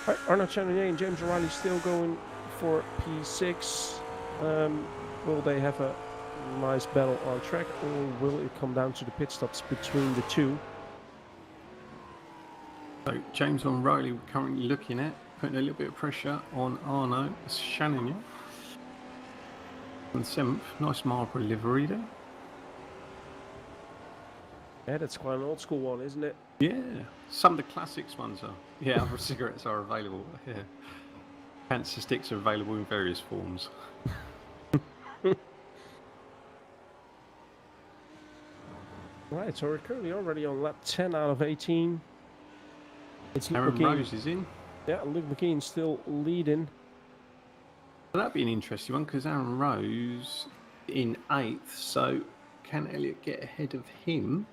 All right, Arnaud Channonier and James O'Reilly still going for P6. Will they have a nice battle on track, or will it come down to the pit stops between the two? So James O'Reilly we're currently looking at, putting a little bit of pressure on Arnaud Channonier. On 7th, nice Marlboro livery there. Yeah, that's quite an old school one, isn't it? Yeah, some of the classics ones are. Yeah, other cigarettes are available. Yeah, cancer sticks are available in various forms. Right, so we're currently already on lap 10 out of 18. It's Luke Aaron McKeon. Rose is in. Yeah, Luke McKeon still leading. Well, that'd be an interesting one because Aaron Rose in 8th. So can Elliot get ahead of him?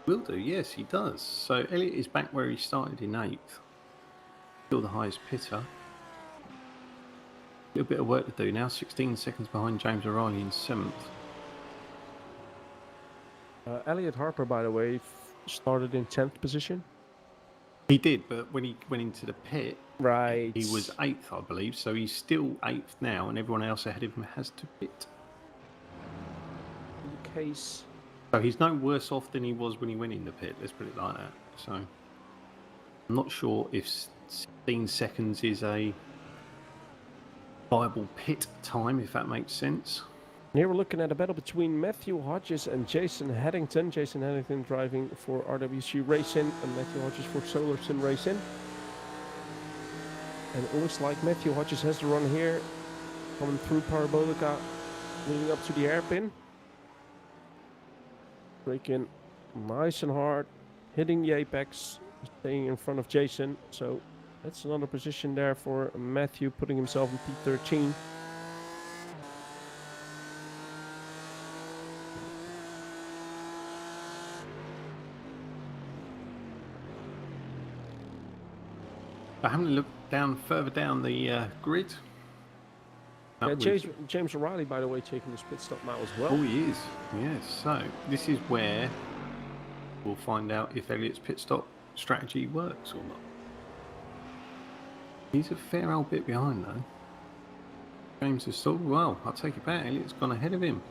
Will do, yes, he does. So Elliot is back where he started in 8th. Still the highest pitter. A little bit of work to do now. 16 seconds behind James O'Reilly in 7th. Elliot Harper, by the way, started in 10th position. He did, but when he went into the pit, Right. he was 8th, I believe. So he's still 8th now, and everyone else ahead of him has to pit. In case. So he's no worse off than he was when he went in the pit. Let's put it like that. So I'm not sure if 16 seconds is a viable pit time, if that makes sense. Here we're looking at a battle between Matthew Hodges and Jason Haddington. Jason Haddington driving for RWC Racing and Matthew Hodges for Solarton Racing. And it looks like Matthew Hodges has the run here, coming through Parabolica, leading up to the hairpin. Braking nice and hard, hitting the apex, staying in front of Jason. So that's another position there for Matthew, putting himself in P13. I haven't looked further down the grid. Yeah, James O'Reilly, by the way, taking this pit stop now as well. Oh, he is. Yes. So this is where we'll find out if Elliot's pit stop strategy works or not. He's a fair old bit behind though. James has stalled. Well, I'll take it back. Elliot's gone ahead of him.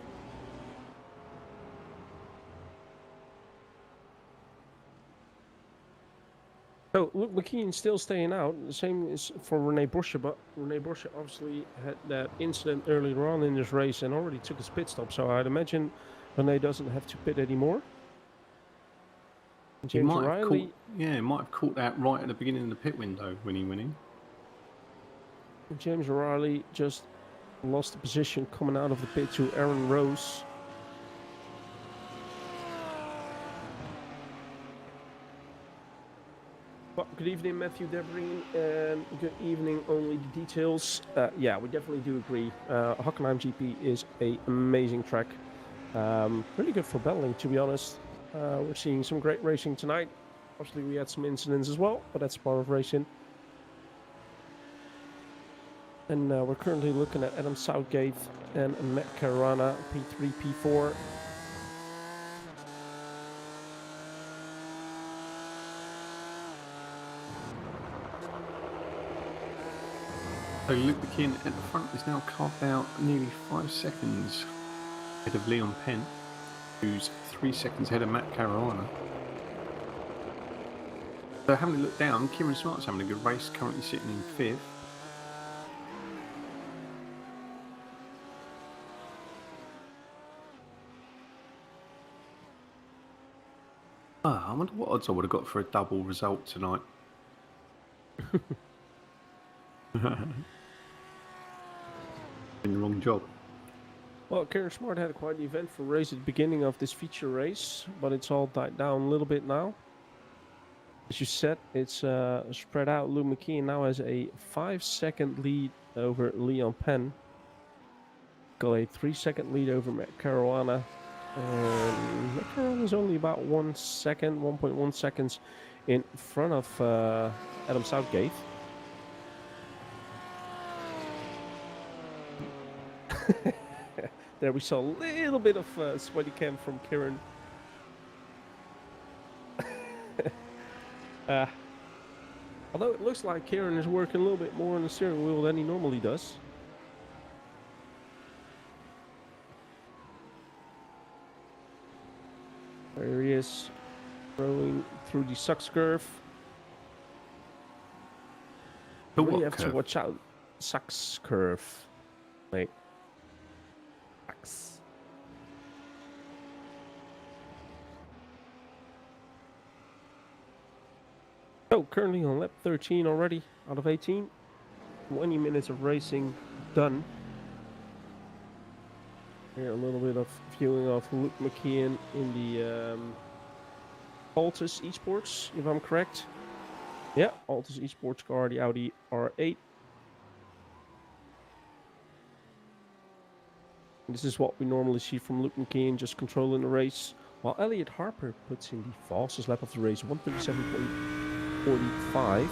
So Luke McKeon still staying out. The same is for René Bursche, but René Bursche obviously had that incident earlier on in this race and already took his pit stop. So I'd imagine René doesn't have to pit anymore. James O'Reilly, might have caught that right at the beginning of the pit window when he went in. James O'Reilly just lost the position coming out of the pit to Aaron Rose. Well, good evening, Matthew Devereen, and good evening, Only the Details. Yeah, we definitely do agree. Hockenheim GP is an amazing track. Really good for battling, to be honest. We're seeing some great racing tonight. Obviously, we had some incidents as well, but that's part of racing. And we're currently looking at Adam Southgate and Matt Caruana, P3, P4. So Luke McKeon at the front is now carved out nearly 5 seconds ahead of Leon Penn, who's 3 seconds ahead of Matt Caruana. So having a look down, Kieran Smart's having a good race, currently sitting in 5th. I wonder what odds I would have got for a double result tonight. In the wrong job. Well, Kieran Smart had quite an eventful race at the beginning of this feature race, but it's all died down a little bit now. As you said, it's spread out. Luke McKeon now has a 5-second lead over Leon Penn. Got a 3-second lead over Matt Caruana. Matt Caruana is only about 1 second, 1.1 seconds in front of Adam Southgate. There we saw a little bit of sweaty cam from Kieran. Although it looks like Kieran is working a little bit more on the steering wheel than he normally does. There he is, rolling through the sucks curve. The You what have to curve? watch out. Sucks curve. Like, sucks. So currently on lap 13 already out of 18. 20 minutes of racing done. Here a little bit of viewing of Luke McKeon in the Altus Esports, if I'm correct. Yeah, Altus Esports car, the Audi R8. This is what we normally see from Luke McKeon, just controlling the race. While Elliot Harper puts in the fastest lap of the race, 1:37.45.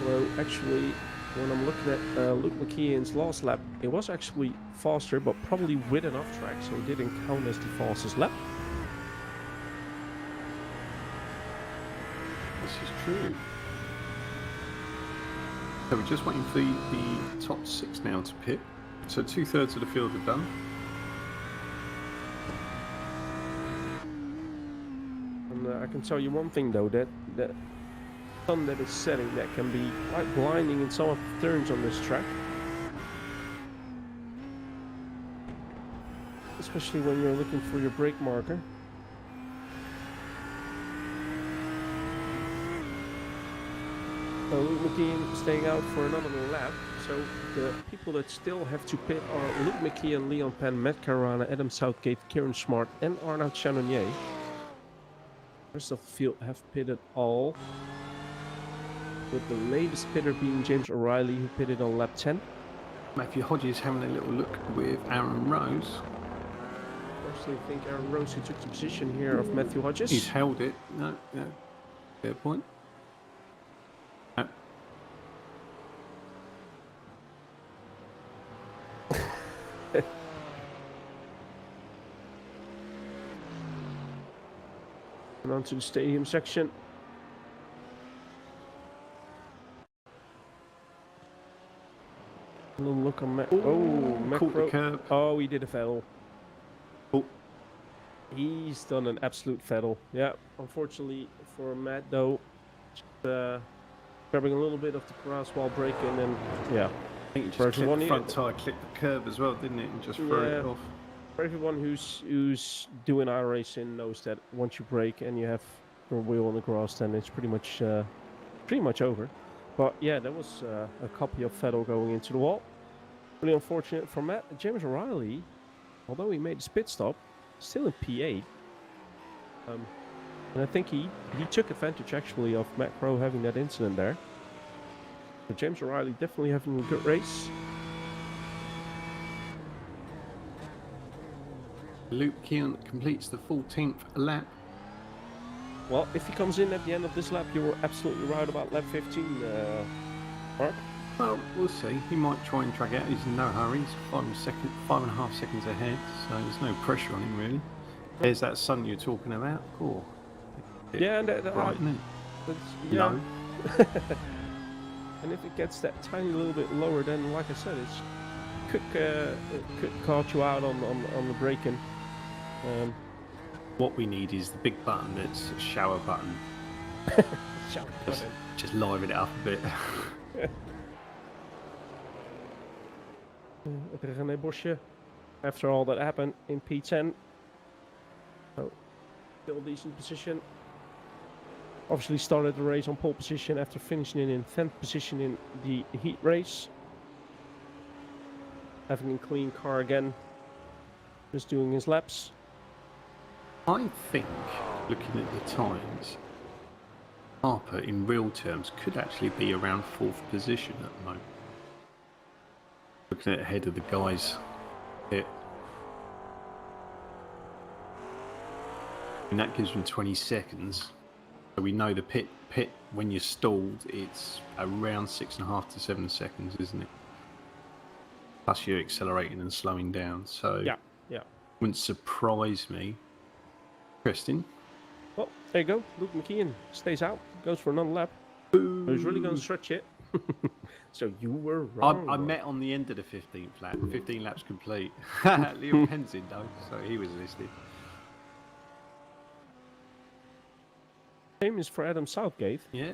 Although actually, when I'm looking at Luke McKeon's last lap, it was actually faster, but probably with an off track, so it didn't count as the fastest lap. This is true. So we're just waiting for the top 6 now to pit. So 2/3 of the field are done. And I can tell you one thing though, that sun that is setting, that can be quite blinding in some of the turns on this track. Especially when you're looking for your brake marker. So Luke McKeon staying out for another lap. So the people that still have to pit are Luke McKeon, Leon Penn, Matt Caruana, Adam Southgate, Kieran Smart, and Arnaud Chanonnier. The rest of the field have pitted all, with the latest pitter being James O'Reilly, who pitted on lap 10. Matthew Hodges having a little look with Aaron Rose. Personally, I think Aaron Rose, who took the position here of Matthew Hodges. He's held it. No, fair point. And onto the stadium section. A little look on Matt. Oh, caught the curb. Oh, he did a Vettel. Oh. He's done an absolute Vettel. Yeah, unfortunately for Matt though, just, grabbing a little bit of the grass while braking, and yeah. I think he just clipped everyone the front tyre, clipped the curb as well, didn't it? And just threw it off. For everyone who's doing iRacing knows that once you brake and you have your wheel on the grass, then it's pretty much over. But yeah, there was a copy of Vettel going into the wall. Really unfortunate for Matt. James O'Reilly, although he made his pit stop, still in P8. And I think he took advantage actually of Matt Crow having that incident there. But James O'Reilly definitely having a good race. Luke Keon completes the 14th lap. Well, if he comes in at the end of this lap, you were absolutely right about lap 15, Mark. Well, we'll see. He might try and drag out. He's in no hurry. He's 5.5 seconds ahead, so there's no pressure on him really. There's that sun you're talking about. Cool. Yeah, and right, isn't it? yeah. Low. And if it gets that tiny little bit lower, then like I said, it could caught you out on the braking. What we need is the big button that's a shower button. Just liven it up a bit. René Bosje, after all that happened in P10, so still decent position. Obviously started the race on pole position after finishing in 10th position in the heat race. Having a clean car again, just doing his laps. I think, looking at the times, Harper in real terms could actually be around 4th position at the moment. Looking ahead of the guys here. And that gives them 20 seconds. So we know the pit when you're stalled, it's around 6.5 to 7 seconds, isn't it? Plus you're accelerating and slowing down. So yeah. Wouldn't surprise me. Interesting. Well, there you go. Luke McKeon stays out, goes for another lap. He's really going to stretch it. So you were wrong. I met on the end of the 15th lap. 15 laps complete. Liam Penn's in though, so he was listed. Same is for Adam Southgate. Yeah.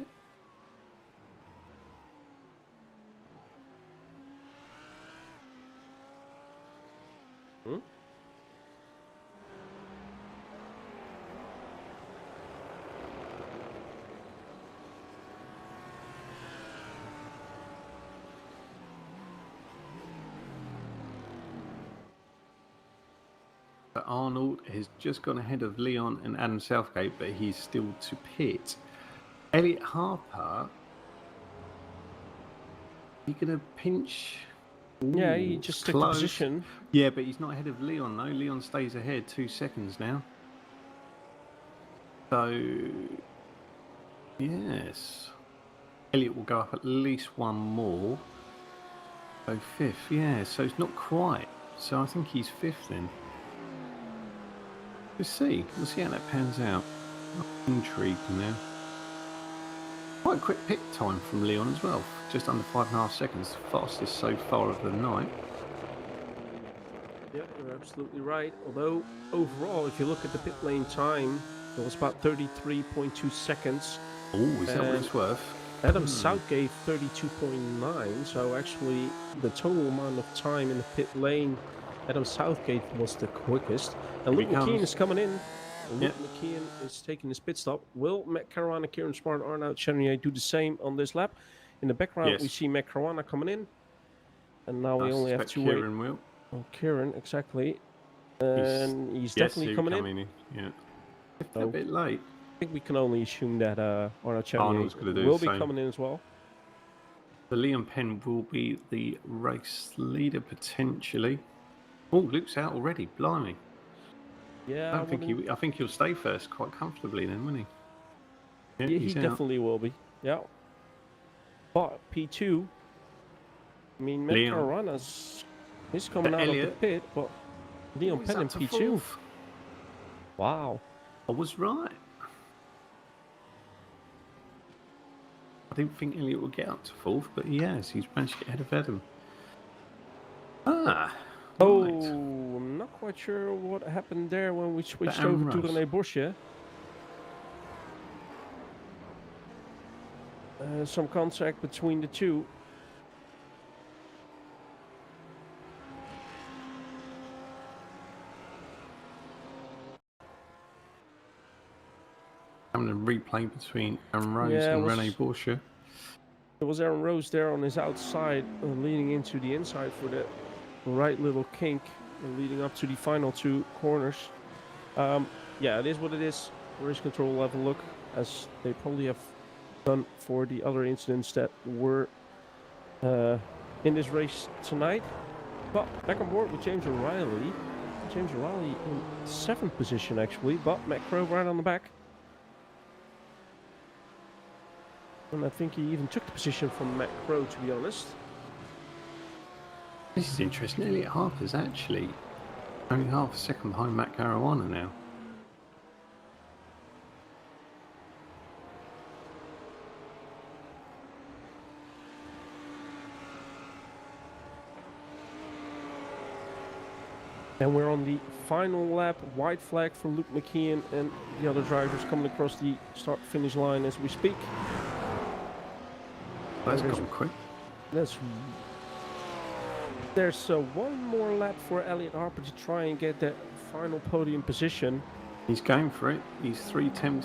Arnold has just gone ahead of Leon and Adam Southgate, but he's still to pit. Elliot Harper, he going to pinch? Ooh, yeah, he just took the position. Yeah, but he's not ahead of Leon, though. Leon stays ahead 2 seconds now. So, yes. Elliot will go up at least one more. So 5th, yeah, so it's not quite. So I think he's 5th then. We'll see how that pans out. I'm intrigued now. Quite a quick pit time from Leon as well. Just under 5.5 seconds. Fastest so far of the night. Yeah, you're absolutely right. Although, overall, if you look at the pit lane time, it was about 33.2 seconds. Oh, is that what it's worth? Adam Southgate, 32.9. So actually, the total amount of time in the pit lane, Adam Southgate was the quickest. And Luke McKeon is coming in. Luke McKeon is taking his pit stop. Will Matt Caruana, Kieran Smart, Arnaud Chenier do the same on this lap? In the background, we see Matt Caruana coming in. And now we only have to wait. Kieran will. Oh, Kieran, exactly. And he's definitely coming in. Yeah. So, a bit late. I think we can only assume that Arnaud Chenier will be coming in as well. The Liam Penn will be the race leader potentially. Oh, Luke's out already. Blimey. Yeah, I think he'll stay first quite comfortably then, won't he? Yeah, he definitely will be. Yeah. But P2, I mean, Matt Caruana's he's coming out of the pit, but Liam Penn in P2. Wow. I was right. I didn't think Elliot would get up to 4th, but he has. He's managed to get ahead of Adam. Oh, I'm not quite sure what happened there when we switched over to René Bosje. Some contact between the two. Having a replay between Aaron Rose and René Bosje. There was Aaron Rose there on his outside, leading into the inside for the right little kink, leading up to the final 2 corners. Yeah, it is what it is. Race control will have a look, as they probably have done for the other incidents that were in this race tonight. But back on board with James O'Reilly. James O'Reilly in 7th position actually, but Matt Crow right on the back. And I think he even took the position from Matt Crow, to be honest. This is interesting. Elliot Harper's actually only half a second behind Matt Caruana now. And we're on the final lap. White flag for Luke McKeon and the other drivers coming across the start-finish line as we speak. That's gone quick. There's one more lap for Elliot Harper to try and get that final podium position. He's going for it. He's 3/10.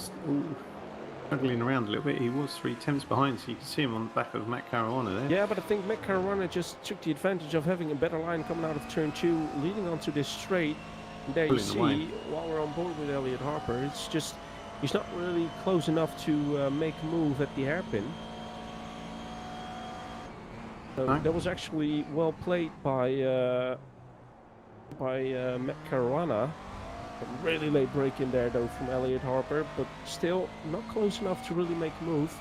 Struggling around a little bit. He was 3/10 behind, so you can see him on the back of Matt Caruana there. Yeah, but I think Matt Caruana just took the advantage of having a better line coming out of turn 2, leading onto this straight. And there you see, while we're on board with Elliot Harper, it's just he's not really close enough to make a move at the hairpin. So that was actually well played by Matt Caruana. A really late break in there though from Elliot Harper, but still not close enough to really make a move.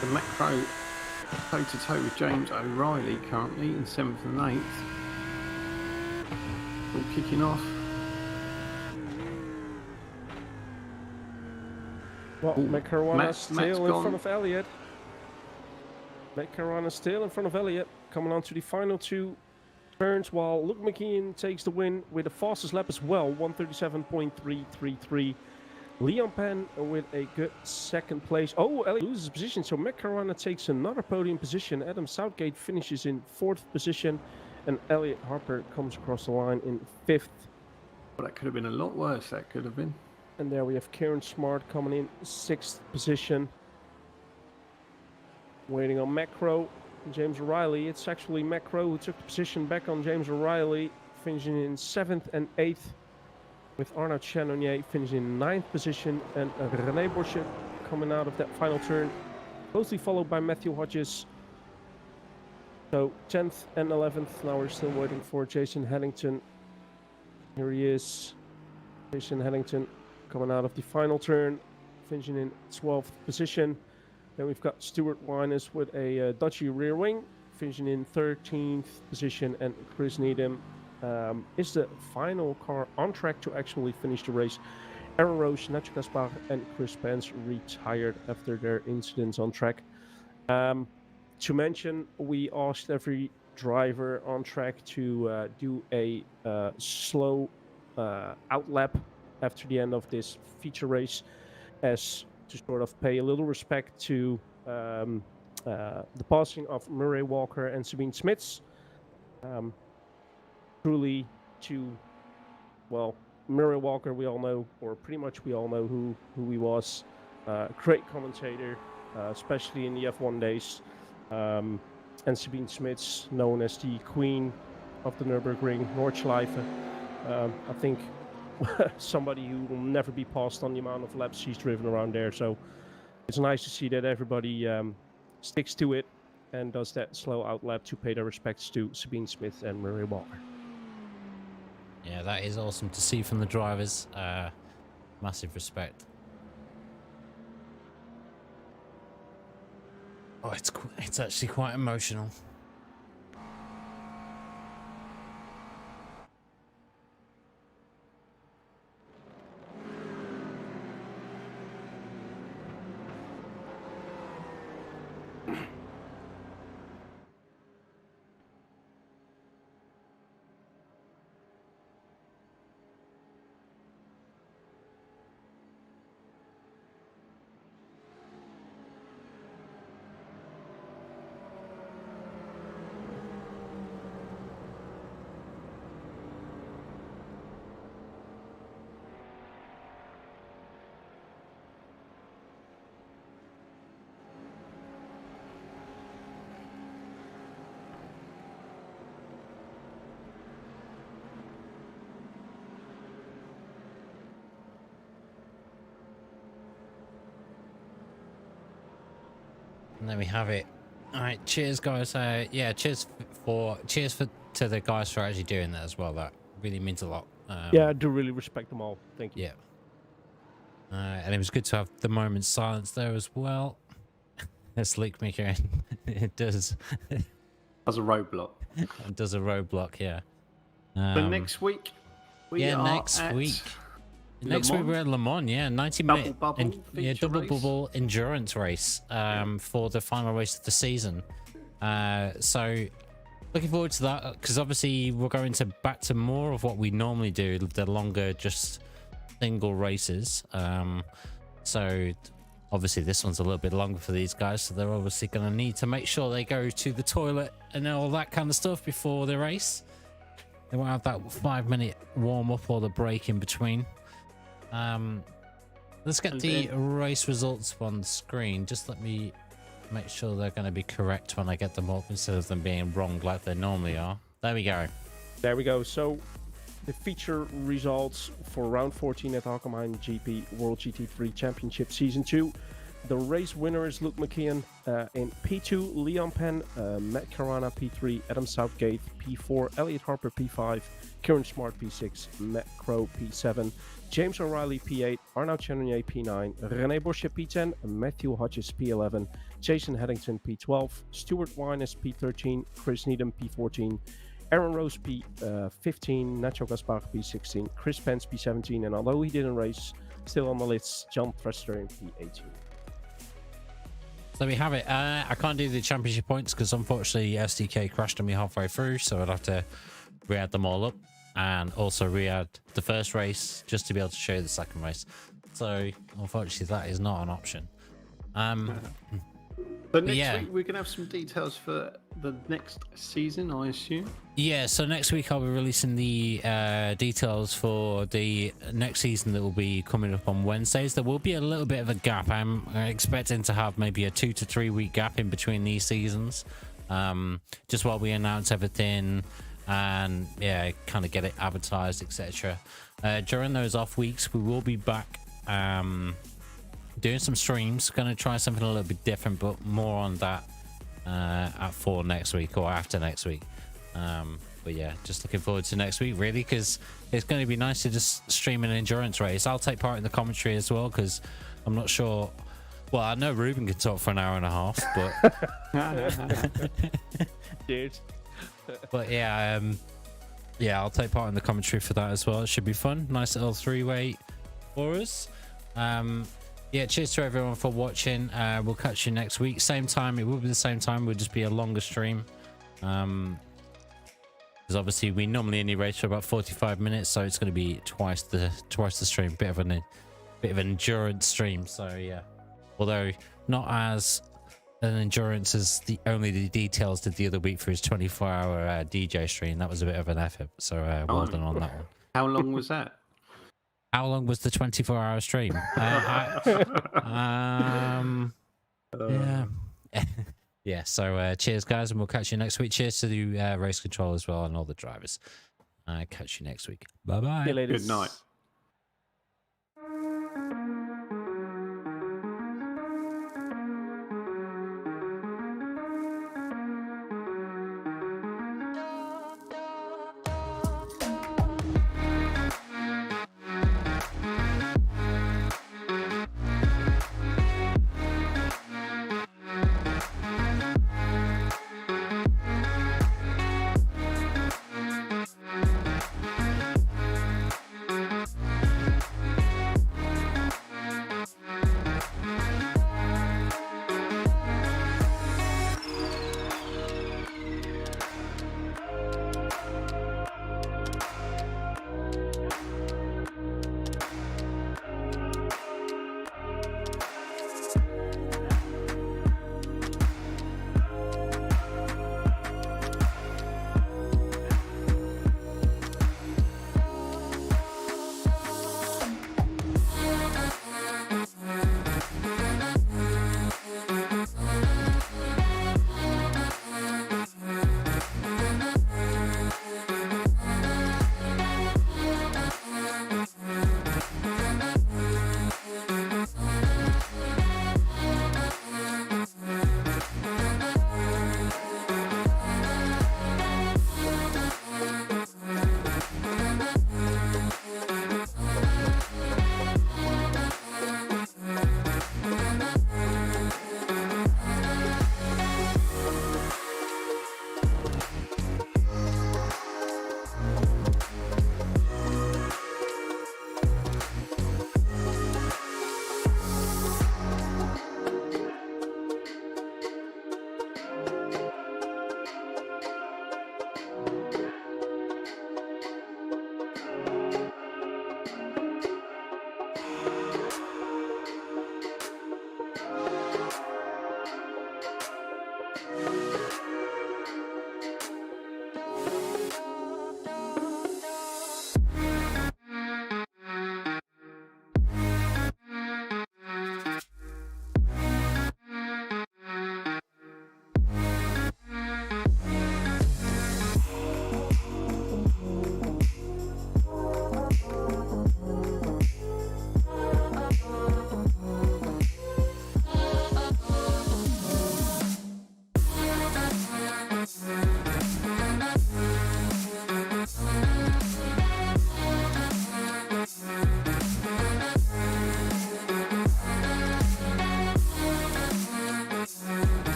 The Matt Crow toe-to-toe with James O'Reilly currently in 7th and 8th. All kicking off. Well, Matt Caruana still in front of Elliot. Matt Caruana still in front of Elliot, coming on to the final 2 turns, while Luke McKeon takes the win with the fastest lap as well, 137.333. Leon Penn with a good 2nd place. Oh, Elliot loses position, so Matt Caruana takes another podium position. Adam Southgate finishes in 4th position, and Elliot Harper comes across the line in 5th. Well, that could have been a lot worse, that could have been. And there we have Kieran Smart coming in 6th position. Waiting on Matt Crow and James O'Reilly. It's actually Matt Crow who took the position back on James O'Reilly, finishing in 7th and 8th. With Arnaud Channonier finishing in 9th position, and René Borchet coming out of that final turn, closely followed by Matthew Hodges. So 10th and 11th. Now we're still waiting for Jason Headington. Here he is, Jason Headington coming out of the final turn, finishing in 12th position. Then we've got Stuart Winers with a dodgy rear wing, finishing in 13th position, and Chris Needham is the final car on track to actually finish the race. Aaron Rose, Nacho Gaspar, and Chris Pence retired after their incidents on track. To mention, we asked every driver on track to do a slow outlap after the end of this feature race, as to sort of pay a little respect to the passing of Murray Walker and Sabine Smits. Truly well, Murray Walker, we all know, or pretty much we all know who he was. Great commentator, especially in the F1 days. And Sabine Smits, known as the queen of the Nürburgring, Nordschleife. I think somebody who will never be passed on the amount of laps she's driven around there. So it's nice to see that everybody sticks to it and does that slow outlap to pay their respects to Sabine Smith and Murray Walker. Yeah, that is awesome to see from the drivers. Massive respect. Oh, it's actually quite emotional. And there we have it. All right, cheers, guys. Yeah, cheers to the guys for actually doing that as well. That really means a lot. Yeah, I do really respect them all. Thank you. Yeah. And it was good to have the moment's silence there as well. Let's leak me here. It does. As a roadblock. It does a roadblock, yeah. But next week, next week we're at Le Mans, yeah, 90-minute double bubble endurance race for the final race of the season. So looking forward to that, because obviously we're going back to more of what we normally do, the longer just single races. So obviously this one's a little bit longer for these guys, so they're obviously going to need to make sure they go to the toilet and all that kind of stuff before the race. They won't have that 5-minute warm-up or the break in between. Let's get the race results on the screen. Just let me make sure they're going to be correct when I get them up, instead of them being wrong like they normally are. There we go. There we go. So the feature results for round 14 at Hockenheim GP World GT3 Championship Season 2. The race winner is Luke McKeon in P2, Leon Penn, Matt Carana P3, Adam Southgate P4, Elliot Harper P5, Kieran Smart P6, Matt Crow P7, James O'Reilly P8, Arnaud Chenonier P9, René Bosche P10, Matthew Hodges P11, Jason Headington P12, Stuart Wines P13, Chris Needham P14, Aaron Rose P15, Nacho Gaspar P16, Chris Pence P17, and although he didn't race, still on the list, John Trester in P18. So we have it. I can't do the championship points because unfortunately SDK crashed on me halfway through, so I'd have to re-add them all up and also re-add the first race just to be able to show you the second race. So unfortunately that is not an option. But next week we're going to have some details for the next season, I assume. Yeah, so next week I'll be releasing the details for the next season that will be coming up on Wednesdays. There will be a little bit of a gap. I'm expecting to have maybe a 2 to 3 week gap in between these seasons, just while we announce everything and kind of get it advertised, etc. During those off weeks we will be back doing some streams. Gonna try something a little bit different, but more on that for next week or after next week. But yeah, just looking forward to next week really, because it's going to be nice to just stream an endurance race. I'll take part in the commentary as well, because I'm not sure. Well, I know Ruben can talk for an hour and a half, but Dude. But yeah, I'll take part in the commentary for that as well. It should be fun. Nice little 3-way for us. Yeah, cheers to everyone for watching. We'll catch you next week. Same time. It will be the same time. We'll just be a longer stream. Because obviously we normally only race for about 45 minutes, so it's going to be twice the stream. Bit of an endurance stream. So yeah, although not as an endurance as the details did the other week for his 24-hour DJ stream. That was a bit of an effort. So well done on that one. How long was that? How long was the 24-hour stream? Yeah. So cheers, guys, and we'll catch you next week. Cheers to the race control as well and all the drivers. Catch you next week. Bye bye. See you later. Good night.